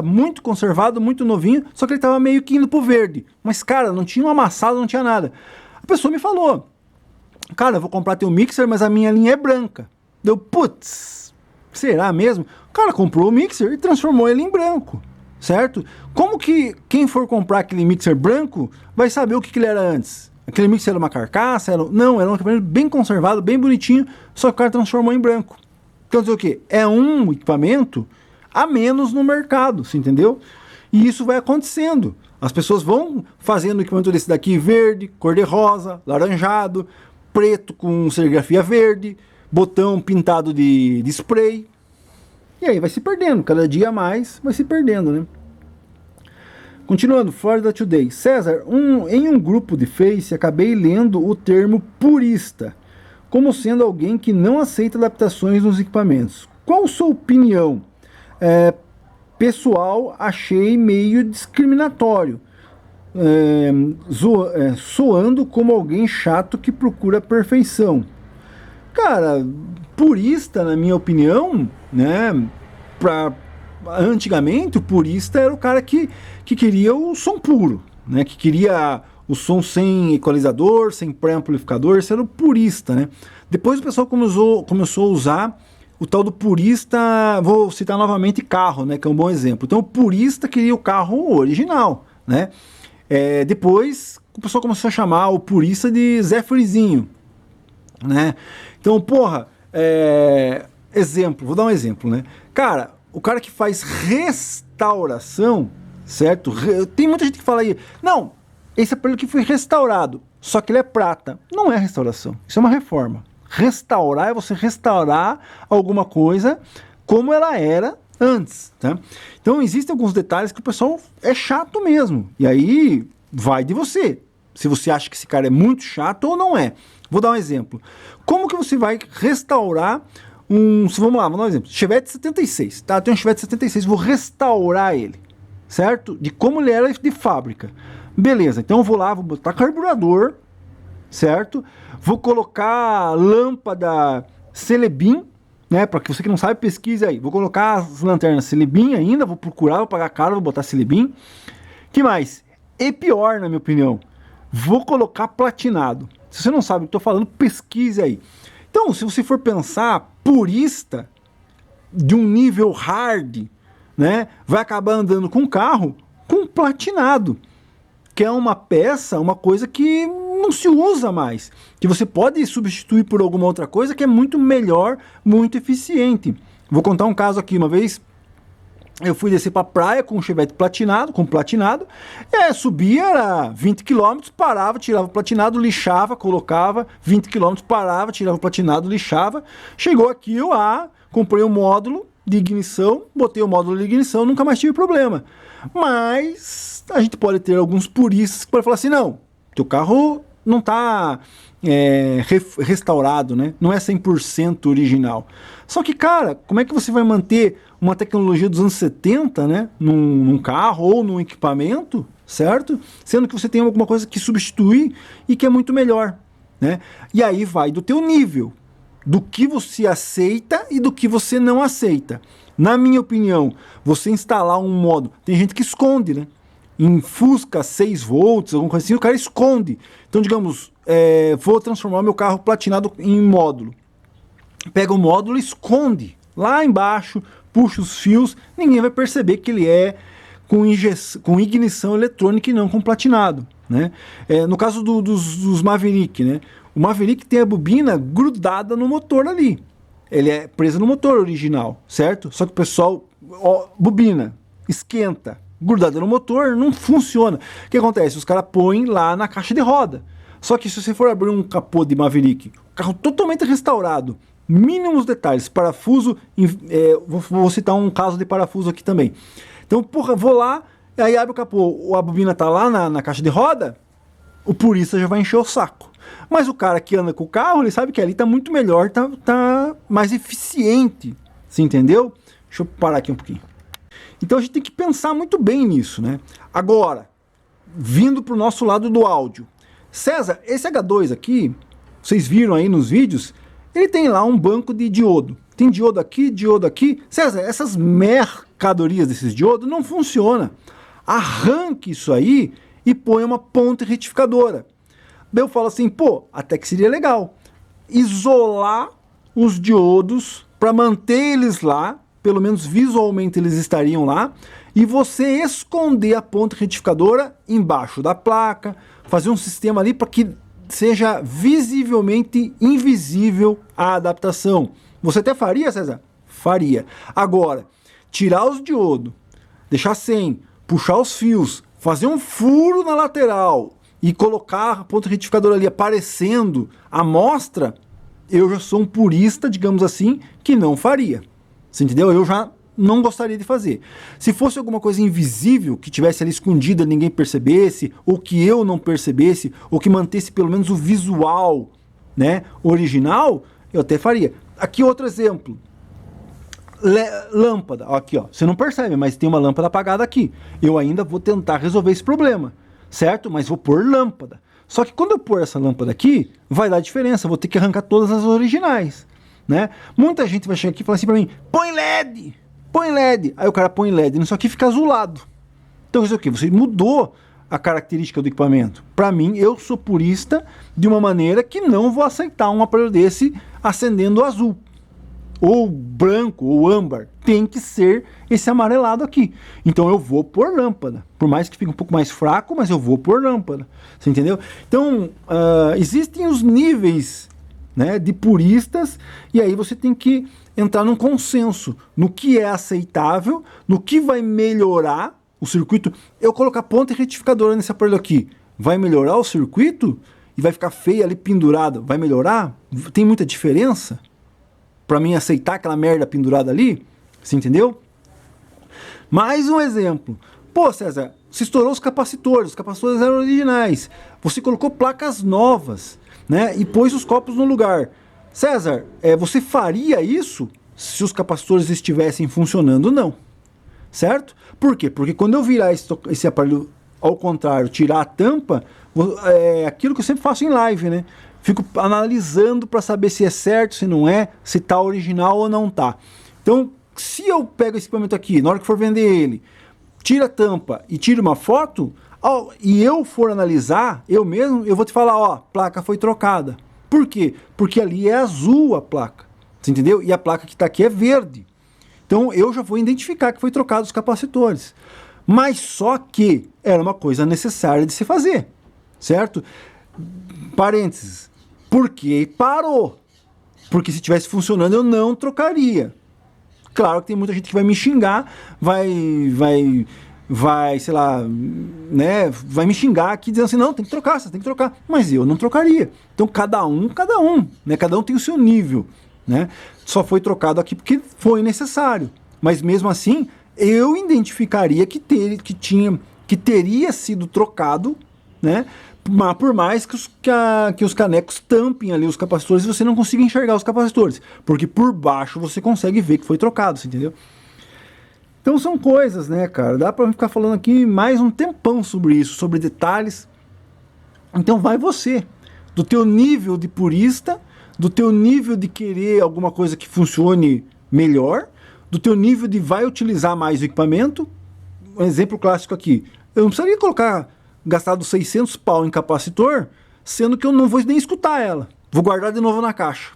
muito conservado, muito novinho, só que ele tava meio que indo pro verde. Mas, cara, não tinha um amassado, não tinha nada. A pessoa me falou, cara, eu vou comprar teu mixer, mas a minha linha é branca. Deu, putz, será mesmo? O cara comprou o mixer e transformou ele em branco, certo? Como que quem for comprar aquele mixer branco vai saber o que ele era antes? Aquele mixer era uma carcaça? Não, era um equipamento bem conservado, bem bonitinho, só que o cara transformou em branco. Então, dizer o quê? É um equipamento a menos no mercado, você entendeu? E isso vai acontecendo. As pessoas vão fazendo o equipamento desse daqui verde, cor-de-rosa, laranjado, preto com serigrafia verde, botão pintado de spray. E aí vai se perdendo, cada dia mais vai se perdendo, né? Continuando, Florida Today. César, em um grupo de Face, acabei lendo o termo purista, como sendo alguém que não aceita adaptações nos equipamentos. Qual sua opinião? Pessoal, achei meio discriminatório, soando como alguém chato que procura perfeição. Cara, purista, na minha opinião, né, antigamente o purista era o cara que queria o som puro, né, que queria o som sem equalizador, sem pré-amplificador. Esse era o purista, né? Depois o pessoal começou a usar o tal do purista, vou citar novamente carro, né, que é um bom exemplo. Então o purista queria o carro original, né? Depois o pessoal começou a chamar o purista de Zé Frizinho, né? Então, exemplo, vou dar um exemplo, né? Cara, o cara que faz restauração, certo? Tem muita gente que fala aí, não, esse aparelho aqui foi restaurado, só que ele é prata. Não é restauração, isso é uma reforma. Restaurar é você restaurar alguma coisa como ela era antes, tá? Então existem alguns detalhes que o pessoal é chato mesmo, e aí vai de você, se você acha que esse cara é muito chato ou não é. Vou dar um exemplo. Como que você vai restaurar vamos lá, vamos dar um exemplo. Chevette 76, tá? Eu tenho um Chevette 76, vou restaurar ele, certo? De como ele era de fábrica. Beleza, então eu vou lá, vou botar carburador, certo? Vou colocar lâmpada Celebin, né? Para que você que não sabe, pesquise aí. Vou colocar as lanternas Celebin ainda, vou procurar, vou pagar caro, vou botar Celebin. Que mais? E pior, na minha opinião, vou colocar platinado. Se você não sabe o que estou falando, pesquise aí. Então, se você for pensar purista, de um nível hard, né, vai acabar andando com um carro com platinado, que é uma peça, uma coisa que não se usa mais, que você pode substituir por alguma outra coisa que é muito melhor, muito eficiente. Vou contar um caso aqui. Uma vez eu fui descer para a praia com um Chevette platinado, subia, era 20 km, parava, tirava o platinado, lixava, colocava, 20 km, parava, tirava o platinado, lixava. Chegou aqui, comprei um módulo de ignição, botei o módulo de ignição, nunca mais tive problema. Mas a gente pode ter alguns puristas que podem falar assim, não, teu carro não está restaurado, né? Não é 100% original. Só que, cara, como é que você vai manter uma tecnologia dos anos 70, né, num carro ou num equipamento, certo? Sendo que você tem alguma coisa que substitui e que é muito melhor, né? E aí vai do teu nível, do que você aceita e do que você não aceita. Na minha opinião, você instalar um modo, tem gente que esconde, né? Em Fusca 6 volts, alguma coisa assim, o cara esconde. Então, digamos, vou transformar meu carro platinado em módulo. Pega o módulo e esconde lá embaixo, puxa os fios, ninguém vai perceber que ele é com ignição eletrônica e não com platinado, né? No caso dos Maverick, né? O Maverick tem a bobina grudada no motor ali. Ele é preso no motor original, certo? Só que o pessoal, bobina, esquenta, grudada no motor, não funciona. O que acontece? Os caras põem lá na caixa de roda. Só que se você for abrir um capô de Maverick, carro totalmente restaurado, mínimos detalhes, parafuso, vou citar um caso de parafuso aqui também. Então, porra, vou lá, aí abre o capô, a bobina tá lá na caixa de roda, o purista já vai encher o saco. Mas o cara que anda com o carro, ele sabe que ali tá muito melhor, tá mais eficiente, você entendeu? Deixa eu parar aqui um pouquinho. Então a gente tem que pensar muito bem nisso, né? Agora, vindo pro nosso lado do áudio. César, esse H2 aqui, vocês viram aí nos vídeos, ele tem lá um banco de diodo. Tem diodo aqui, diodo aqui. César, essas mercadorias desses diodos não funcionam. Arranque isso aí e põe uma ponte retificadora. Daí eu falo assim, pô, até que seria legal isolar os diodos para manter eles lá, pelo menos visualmente eles estariam lá, e você esconder a ponte retificadora embaixo da placa, fazer um sistema ali para que seja visivelmente invisível a adaptação. Você até faria, César? Faria. Agora, tirar os diodos, deixar sem, puxar os fios, fazer um furo na lateral e colocar a ponta retificadora ali aparecendo a mostra, eu já sou um purista, digamos assim, que não faria. Você entendeu? Eu já não gostaria de fazer. Se fosse alguma coisa invisível, que tivesse ali escondida, ninguém percebesse, ou que eu não percebesse, ou que mantesse pelo menos o visual, né, original, eu até faria. Aqui outro exemplo. Lâmpada. Aqui, ó. Você não percebe, mas tem uma lâmpada apagada aqui. Eu ainda vou tentar resolver esse problema, certo? Mas vou pôr lâmpada. Só que quando eu pôr essa lâmpada aqui, vai dar diferença. Vou ter que arrancar todas as originais, né? Muita gente vai chegar aqui e falar assim pra mim, põe LED! Põe LED. Aí o cara põe LED, isso aqui fica azulado. Então isso aqui, você mudou a característica do equipamento. Para mim, eu sou purista de uma maneira que não vou aceitar um aparelho desse acendendo azul, ou branco, ou âmbar. Tem que ser esse amarelado aqui. Então eu vou pôr lâmpada. Por mais que fique um pouco mais fraco, mas eu vou pôr lâmpada. Você entendeu? Então, existem os níveis, né, de puristas, e aí você tem que entrar num consenso no que é aceitável, no que vai melhorar o circuito. Eu colocar ponta retificadora nesse aparelho aqui, vai melhorar o circuito? E vai ficar feio ali pendurado, vai melhorar? Tem muita diferença para mim aceitar aquela merda pendurada ali? Você entendeu? Mais um exemplo. Pô, César, você estourou os capacitores eram originais, você colocou placas novas, né, e pôs os copos no lugar. César, você faria isso se os capacitores estivessem funcionando? Não. Certo? Por quê? Porque quando eu virar esse aparelho ao contrário, tirar a tampa, é aquilo que eu sempre faço em live, né? Fico analisando para saber se é certo, se não é, se tá original ou não tá. Então, se eu pego esse equipamento aqui, na hora que for vender ele, tira a tampa e tira uma foto, E eu for analisar, eu mesmo, eu vou te falar, ó, placa foi trocada. Por quê? Porque ali é azul a placa, você entendeu? E a placa que está aqui é verde. Então eu já vou identificar que foi trocado os capacitores. Mas só que era uma coisa necessária de se fazer, certo? Parênteses. Por que parou? Porque se estivesse funcionando eu não trocaria. Claro que tem muita gente que vai me xingar, vai, sei lá, né, vai me xingar aqui dizendo assim, não, tem que trocar, você tem que trocar. Mas eu não trocaria. Então cada um, né? Cada um tem o seu nível, né? Só foi trocado aqui porque foi necessário. Mas mesmo assim, eu identificaria que teria sido trocado, né? Por mais que os canecos tampem ali os capacitores e você não consiga enxergar os capacitores. Porque por baixo você consegue ver que foi trocado, você entendeu? Então são coisas, né, cara? Dá pra ficar falando aqui mais um tempão sobre isso, sobre detalhes. Então vai você, do teu nível de purista, do teu nível de querer alguma coisa que funcione melhor, do teu nível de vai utilizar mais o equipamento. Um exemplo clássico aqui. Eu não precisaria gastar dos 600 pau em capacitor, sendo que eu não vou nem escutar ela. Vou guardar de novo na caixa.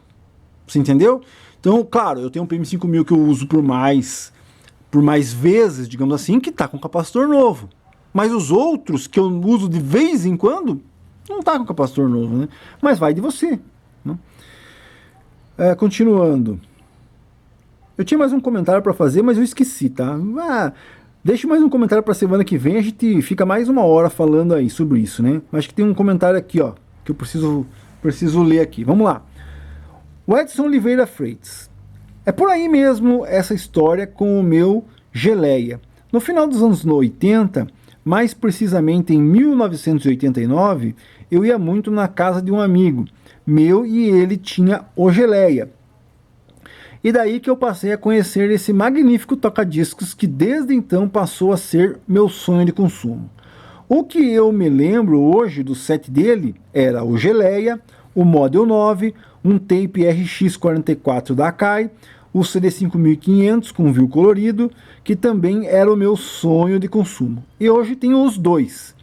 Você entendeu? Então, claro, eu tenho um PM5000 que eu uso por mais vezes, digamos assim, que está com capacitor novo. Mas os outros que eu uso de vez em quando, não está com capacitor novo, né? Mas vai de você, né? Continuando. Eu tinha mais um comentário para fazer, mas eu esqueci, tá? Deixe mais um comentário para a semana que vem, a gente fica mais uma hora falando aí sobre isso, né? Acho que tem um comentário aqui, ó, que eu preciso ler aqui. Vamos lá. O Edson Oliveira Freitas. É por aí mesmo essa história com o meu Geleia. No final dos anos 80, mais precisamente em 1989, eu ia muito na casa de um amigo meu e ele tinha o Geleia. E daí que eu passei a conhecer esse magnífico toca-discos que desde então passou a ser meu sonho de consumo. O que eu me lembro hoje do set dele era o Geleia, o Model 9, um tape RX44 da Akai, o CD 5500 com vinil colorido, que também era o meu sonho de consumo. E hoje tenho os dois.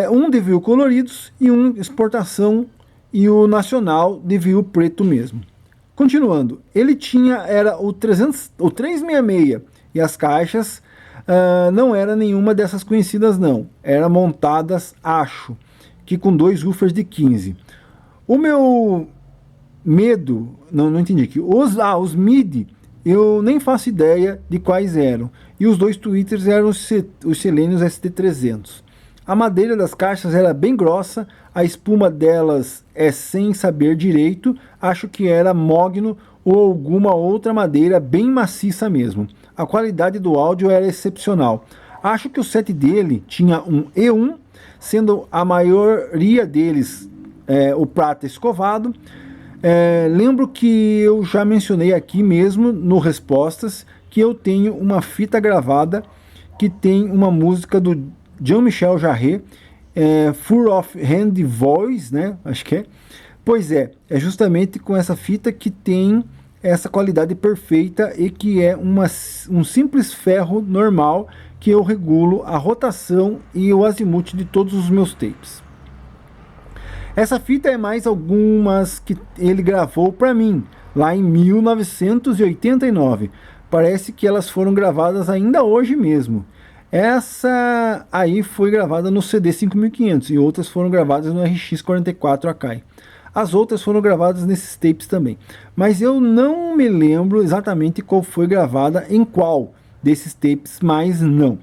Um de vinil coloridos e um exportação e o nacional de vinil preto mesmo. Continuando, ele era o 366 e as caixas não era nenhuma dessas conhecidas não, eram montadas, acho, que com 2 woofers de 15. O meu medo, não entendi aqui, os MIDI eu nem faço ideia de quais eram, e os 2 tweeters eram os Selenium ST300. A madeira das caixas era bem grossa, a espuma delas sem saber direito, acho que era mogno ou alguma outra madeira bem maciça mesmo. A qualidade do áudio era excepcional. Acho que o set dele tinha um E1, sendo a maioria deles o prata escovado. Lembro que eu já mencionei aqui mesmo no Respostas que eu tenho uma fita gravada que tem uma música do Jean-Michel Jarre, Full of Hand Voice, né? Acho que é. Pois é justamente com essa fita que tem essa qualidade perfeita e que é um simples ferro normal que eu regulo a rotação e o azimuth de todos os meus tapes. Essa fita é mais algumas que ele gravou para mim, lá em 1989. Parece que elas foram gravadas ainda hoje mesmo. Essa aí foi gravada no CD 5500 e outras foram gravadas no RX44 Akai. As outras foram gravadas nesses tapes também. Mas eu não me lembro exatamente qual foi gravada em qual desses tapes, mas não.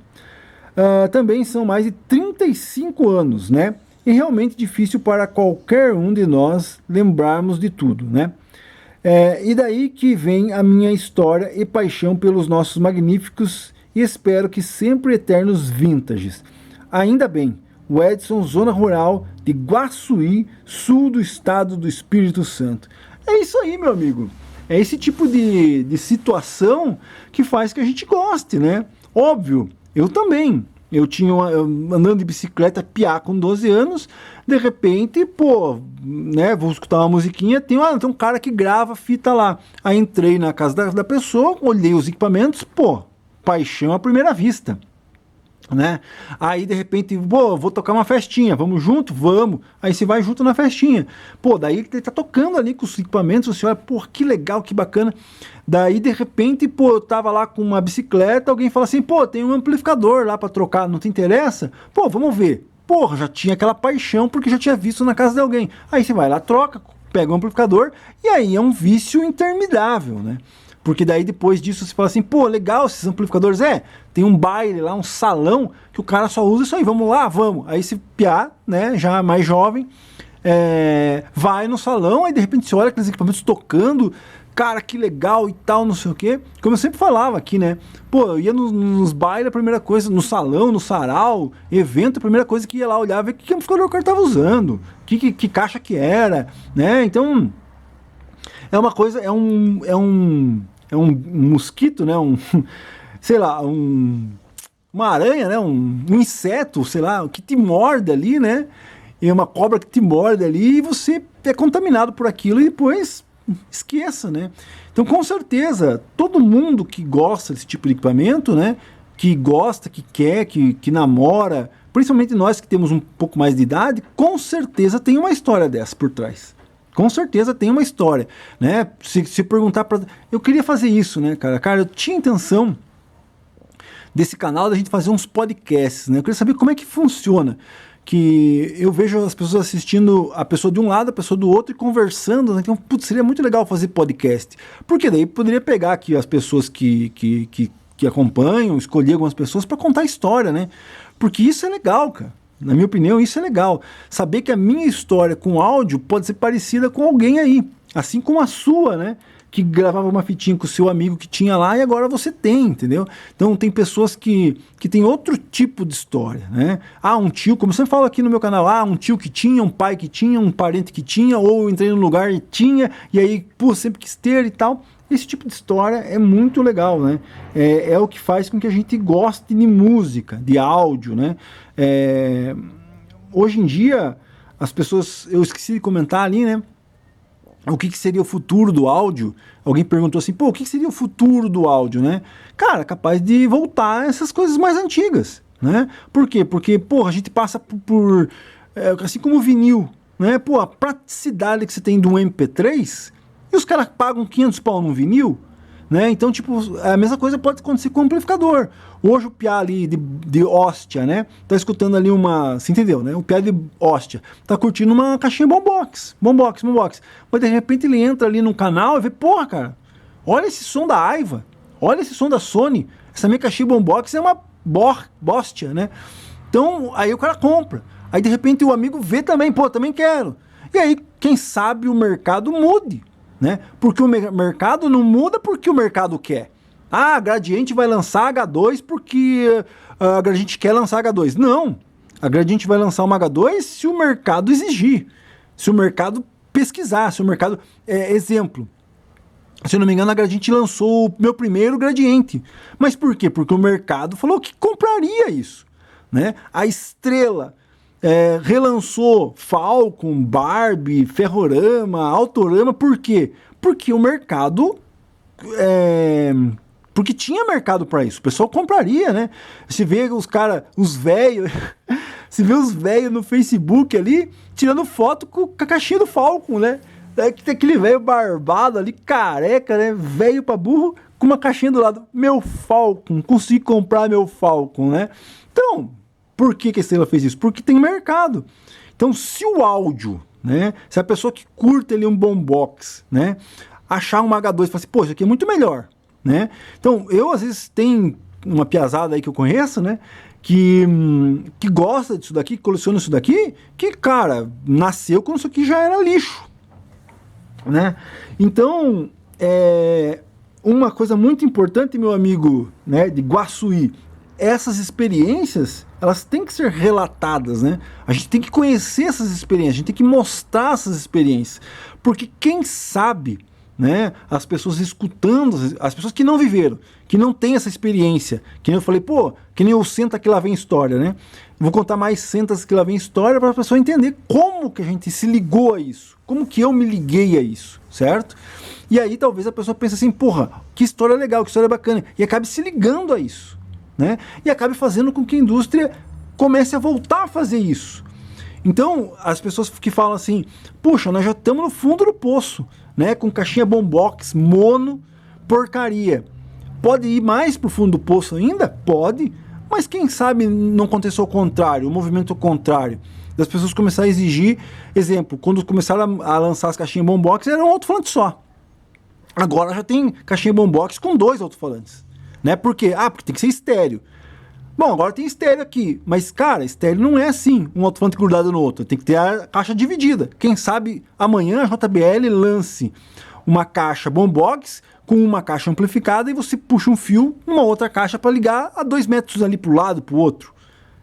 Também são mais de 35 anos, né? E realmente difícil para qualquer um de nós lembrarmos de tudo, né? E daí que vem a minha história e paixão pelos nossos magníficos e espero que sempre eternos vintages. Ainda bem, o Edson, zona rural de Guaçuí, sul do estado do Espírito Santo. É isso aí, meu amigo. É esse tipo de situação que faz que a gente goste, né? Óbvio, eu também. Eu andando de bicicleta piá com 12 anos, de repente, né, vou escutar uma musiquinha, tem um cara que grava fita lá. Aí entrei na casa da pessoa, olhei os equipamentos, paixão à primeira vista. né? Aí de repente, pô, vou tocar uma festinha, vamos junto? Vamos. Aí você vai junto na festinha. Pô, daí ele tá tocando ali com os equipamentos, você olha, pô, que legal, que bacana. Daí de repente, pô, eu tava lá com uma bicicleta, alguém fala assim, pô, tem um amplificador lá pra trocar, não te interessa? Pô, vamos ver. Porra, já tinha aquela paixão porque já tinha visto na casa de alguém. Aí você vai lá, troca, pega o amplificador e aí é um vício interminável, né? Porque daí depois disso você fala assim, pô, legal esses amplificadores, tem um baile lá, um salão, que o cara só usa isso aí, vamos lá, vamos. Aí esse piá, né, já mais jovem, vai no salão, aí de repente você olha aqueles equipamentos tocando, cara, que legal e tal, não sei o quê. Como eu sempre falava aqui, né, pô, eu ia nos bailes, a primeira coisa, no salão, no sarau, evento, a primeira coisa que ia lá olhar, ver que amplificador o cara tava usando, que caixa que era, né, então... É uma coisa, é um mosquito, né? Sei lá, uma aranha, né? Um inseto, sei lá, que te morde ali, né? E uma cobra que te morde ali e você é contaminado por aquilo e depois esqueça, né? Então, com certeza, todo mundo que gosta desse tipo de equipamento, né? Que gosta, que quer, que namora, principalmente nós que temos um pouco mais de idade, com certeza tem uma história dessa por trás. Com certeza tem uma história, né? Se perguntar para... Eu queria fazer isso, né, cara? Cara, eu tinha intenção desse canal da gente fazer uns podcasts, né? Eu queria saber como é que funciona. Que eu vejo as pessoas assistindo a pessoa de um lado, a pessoa do outro e conversando, né? Então, putz, seria muito legal fazer podcast. Porque daí poderia pegar aqui as pessoas que acompanham, escolher algumas pessoas para contar a história, né? Porque isso é legal, cara. Na minha opinião, isso é legal. Saber que a minha história com áudio pode ser parecida com alguém aí. Assim como a sua, né? Que gravava uma fitinha com o seu amigo que tinha lá e agora você tem, entendeu? Então tem pessoas que tem outro tipo de história, né? Um tio, como eu sempre falo aqui no meu canal, um tio que tinha, um pai que tinha, um parente que tinha, ou eu entrei num lugar e tinha, e aí, pô, sempre quis ter e tal. Esse tipo de história é muito legal, né? É o que faz com que a gente goste de música, de áudio, né? Hoje em dia, as pessoas... Eu esqueci de comentar ali, né? O que seria o futuro do áudio? Alguém perguntou assim, pô, o que seria o futuro do áudio, né? Cara, capaz de voltar essas coisas mais antigas, né? Por quê? Porque, pô, a gente passa por assim como o vinil, né? Pô, a praticidade que você tem de um MP3... E os caras pagam 500 pau num vinil, né? Então, tipo, a mesma coisa pode acontecer com o amplificador. Hoje o piá ali de hóstia, né? Tá escutando ali você entendeu, né? O piá de hóstia tá curtindo uma caixinha boombox. Mas de repente ele entra ali no canal e vê, porra, cara, olha esse som da Aiva, olha esse som da Sony. Essa minha caixinha boombox é uma bóstia, né? Então, aí o cara compra. Aí de repente o amigo vê também, pô, também quero. E aí, quem sabe o mercado mude. Né? Porque o mercado não muda porque o mercado quer. A Gradiente vai lançar H2 porque a Gradiente quer lançar H2. Não. A Gradiente vai lançar uma H2 se o mercado exigir. Se o mercado pesquisar. Se o mercado... exemplo. Se eu não me engano, a Gradiente lançou o meu primeiro Gradiente. Mas por quê? Porque o mercado falou que compraria isso. Né? A Estrela... relançou Falcon, Barbie, Ferrorama, Autorama, por quê? Porque o mercado, porque tinha mercado para isso, o pessoal compraria, né? Você vê os caras, os velhos, você vê os velhos no Facebook ali, tirando foto com a caixinha do Falcon, né? Daí que tem aquele velho barbado ali, careca, né? Velho pra burro, com uma caixinha do lado, meu Falcon, consegui comprar meu Falcon, né? Então... Por que a Estrela fez isso? Porque tem mercado. Então, se o áudio, né? Se a pessoa que curte ali um boombox, né? Achar uma H2 e falar assim, pô, isso aqui é muito melhor, né? Então, eu às vezes tem uma piazada aí que eu conheço, né? Que gosta disso daqui, que coleciona isso daqui, que, cara, nasceu quando isso aqui já era lixo, né? Então, uma coisa muito importante, meu amigo, né? De Guaçuí, essas experiências, elas têm que ser relatadas, né? A gente tem que conhecer essas experiências, a gente tem que mostrar essas experiências, porque quem sabe, né, as pessoas escutando, as pessoas que não viveram, que não têm essa experiência, que nem eu falei, pô, que nem o Senta Que Lá Vem História, né? Vou contar mais Sentas Que Lá Vem História para a pessoa entender como que a gente se ligou a isso, como que eu me liguei a isso, certo? E aí talvez a pessoa pense assim, porra, que história legal, que história bacana, e acabe se ligando a isso. né? E acabe fazendo com que a indústria comece a voltar a fazer isso. Então, as pessoas que falam assim, puxa, nós já estamos no fundo do poço, né? Com caixinha bombox, mono, porcaria. Pode ir mais pro fundo do poço ainda? Pode, mas quem sabe não aconteceu o contrário, o movimento contrário. Das pessoas começarem a exigir, exemplo, quando começaram a lançar as caixinhas bombox, era um alto-falante só. Agora já tem caixinha bombox com 2 alto-falantes, né? Por quê? Ah, porque tem que ser estéreo. Bom, agora tem estéreo aqui, mas cara, estéreo não é assim, um alto-falante grudado no outro, tem que ter a caixa dividida. Quem sabe amanhã a JBL lance uma caixa bombox com uma caixa amplificada e você puxa um fio numa outra caixa para ligar a 2 metros ali pro lado, pro outro.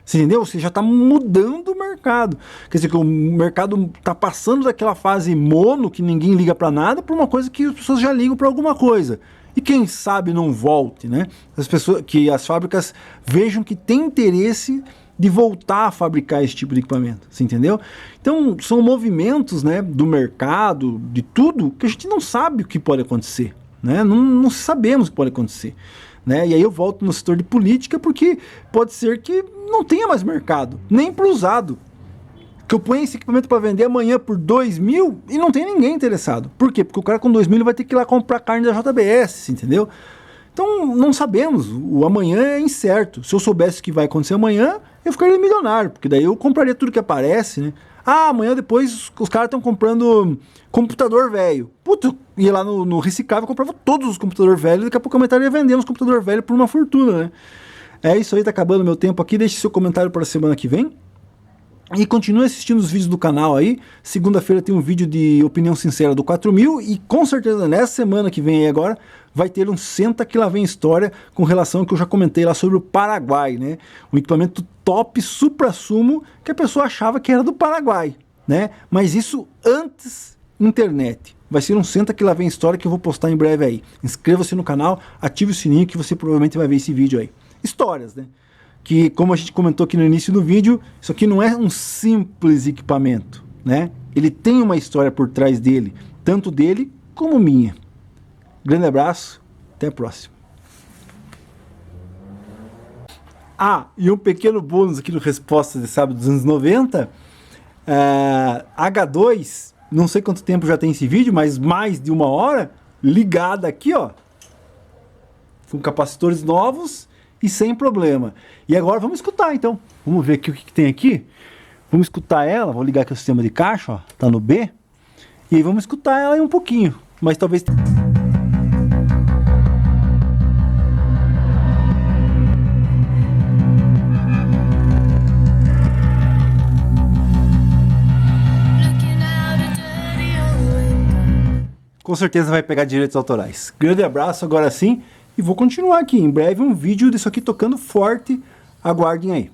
Você entendeu? Você já está mudando o mercado. Quer dizer que o mercado está passando daquela fase mono, que ninguém liga para nada, para uma coisa que as pessoas já ligam para alguma coisa. E quem sabe não volte, né? Que as fábricas vejam que tem interesse de voltar a fabricar esse tipo de equipamento, você entendeu? Então são movimentos, né, do mercado, de tudo, que a gente não sabe o que pode acontecer, né? Não sabemos o que pode acontecer, né? E aí eu volto no setor de política, porque pode ser que não tenha mais mercado, nem para usado. Que eu ponho esse equipamento para vender amanhã por 2 mil e não tem ninguém interessado. Por quê? Porque o cara com 2 mil vai ter que ir lá comprar carne da JBS, entendeu? Então não sabemos, o amanhã é incerto. Se eu soubesse o que vai acontecer amanhã, eu ficaria milionário, porque daí eu compraria tudo que aparece, né? Ah, amanhã depois os caras estão comprando computador velho. Puta, eu ia lá no Recicável e comprava todos os computadores velhos, daqui a pouco a metade ia vendendo os computadores velhos por uma fortuna, né? É isso aí, tá acabando meu tempo aqui, deixe seu comentário para a semana que vem. E continue assistindo os vídeos do canal aí. Segunda-feira tem um vídeo de opinião sincera do 4000 e com certeza nessa semana que vem aí agora vai ter um Senta que lá vem história com relação ao que eu já comentei lá sobre o Paraguai, né? Um equipamento top, supra-sumo, que a pessoa achava que era do Paraguai, né? Mas isso antes internet. Vai ser um Senta que lá vem história que eu vou postar em breve aí. Inscreva-se no canal, ative o sininho que você provavelmente vai ver esse vídeo aí. Histórias, né? Que, como a gente comentou aqui no início do vídeo, isso aqui não é um simples equipamento, né? Ele tem uma história por trás dele, tanto dele como minha. Grande abraço, até a próxima. Ah, e um pequeno bônus aqui no Respostas de Sábado dos anos 90, H2, não sei quanto tempo já tem esse vídeo, mas mais de 1 hora, ligada aqui, ó, com capacitores novos e sem problema. E agora vamos escutar então. Vamos ver aqui o que tem aqui. Vamos escutar ela. Vou ligar aqui o sistema de caixa, ó. Tá no B. E aí vamos escutar ela aí um pouquinho. Mas talvez... Com certeza vai pegar direitos autorais. Grande abraço, agora sim. E vou continuar aqui. Em breve um vídeo disso aqui tocando forte. Aguardem aí.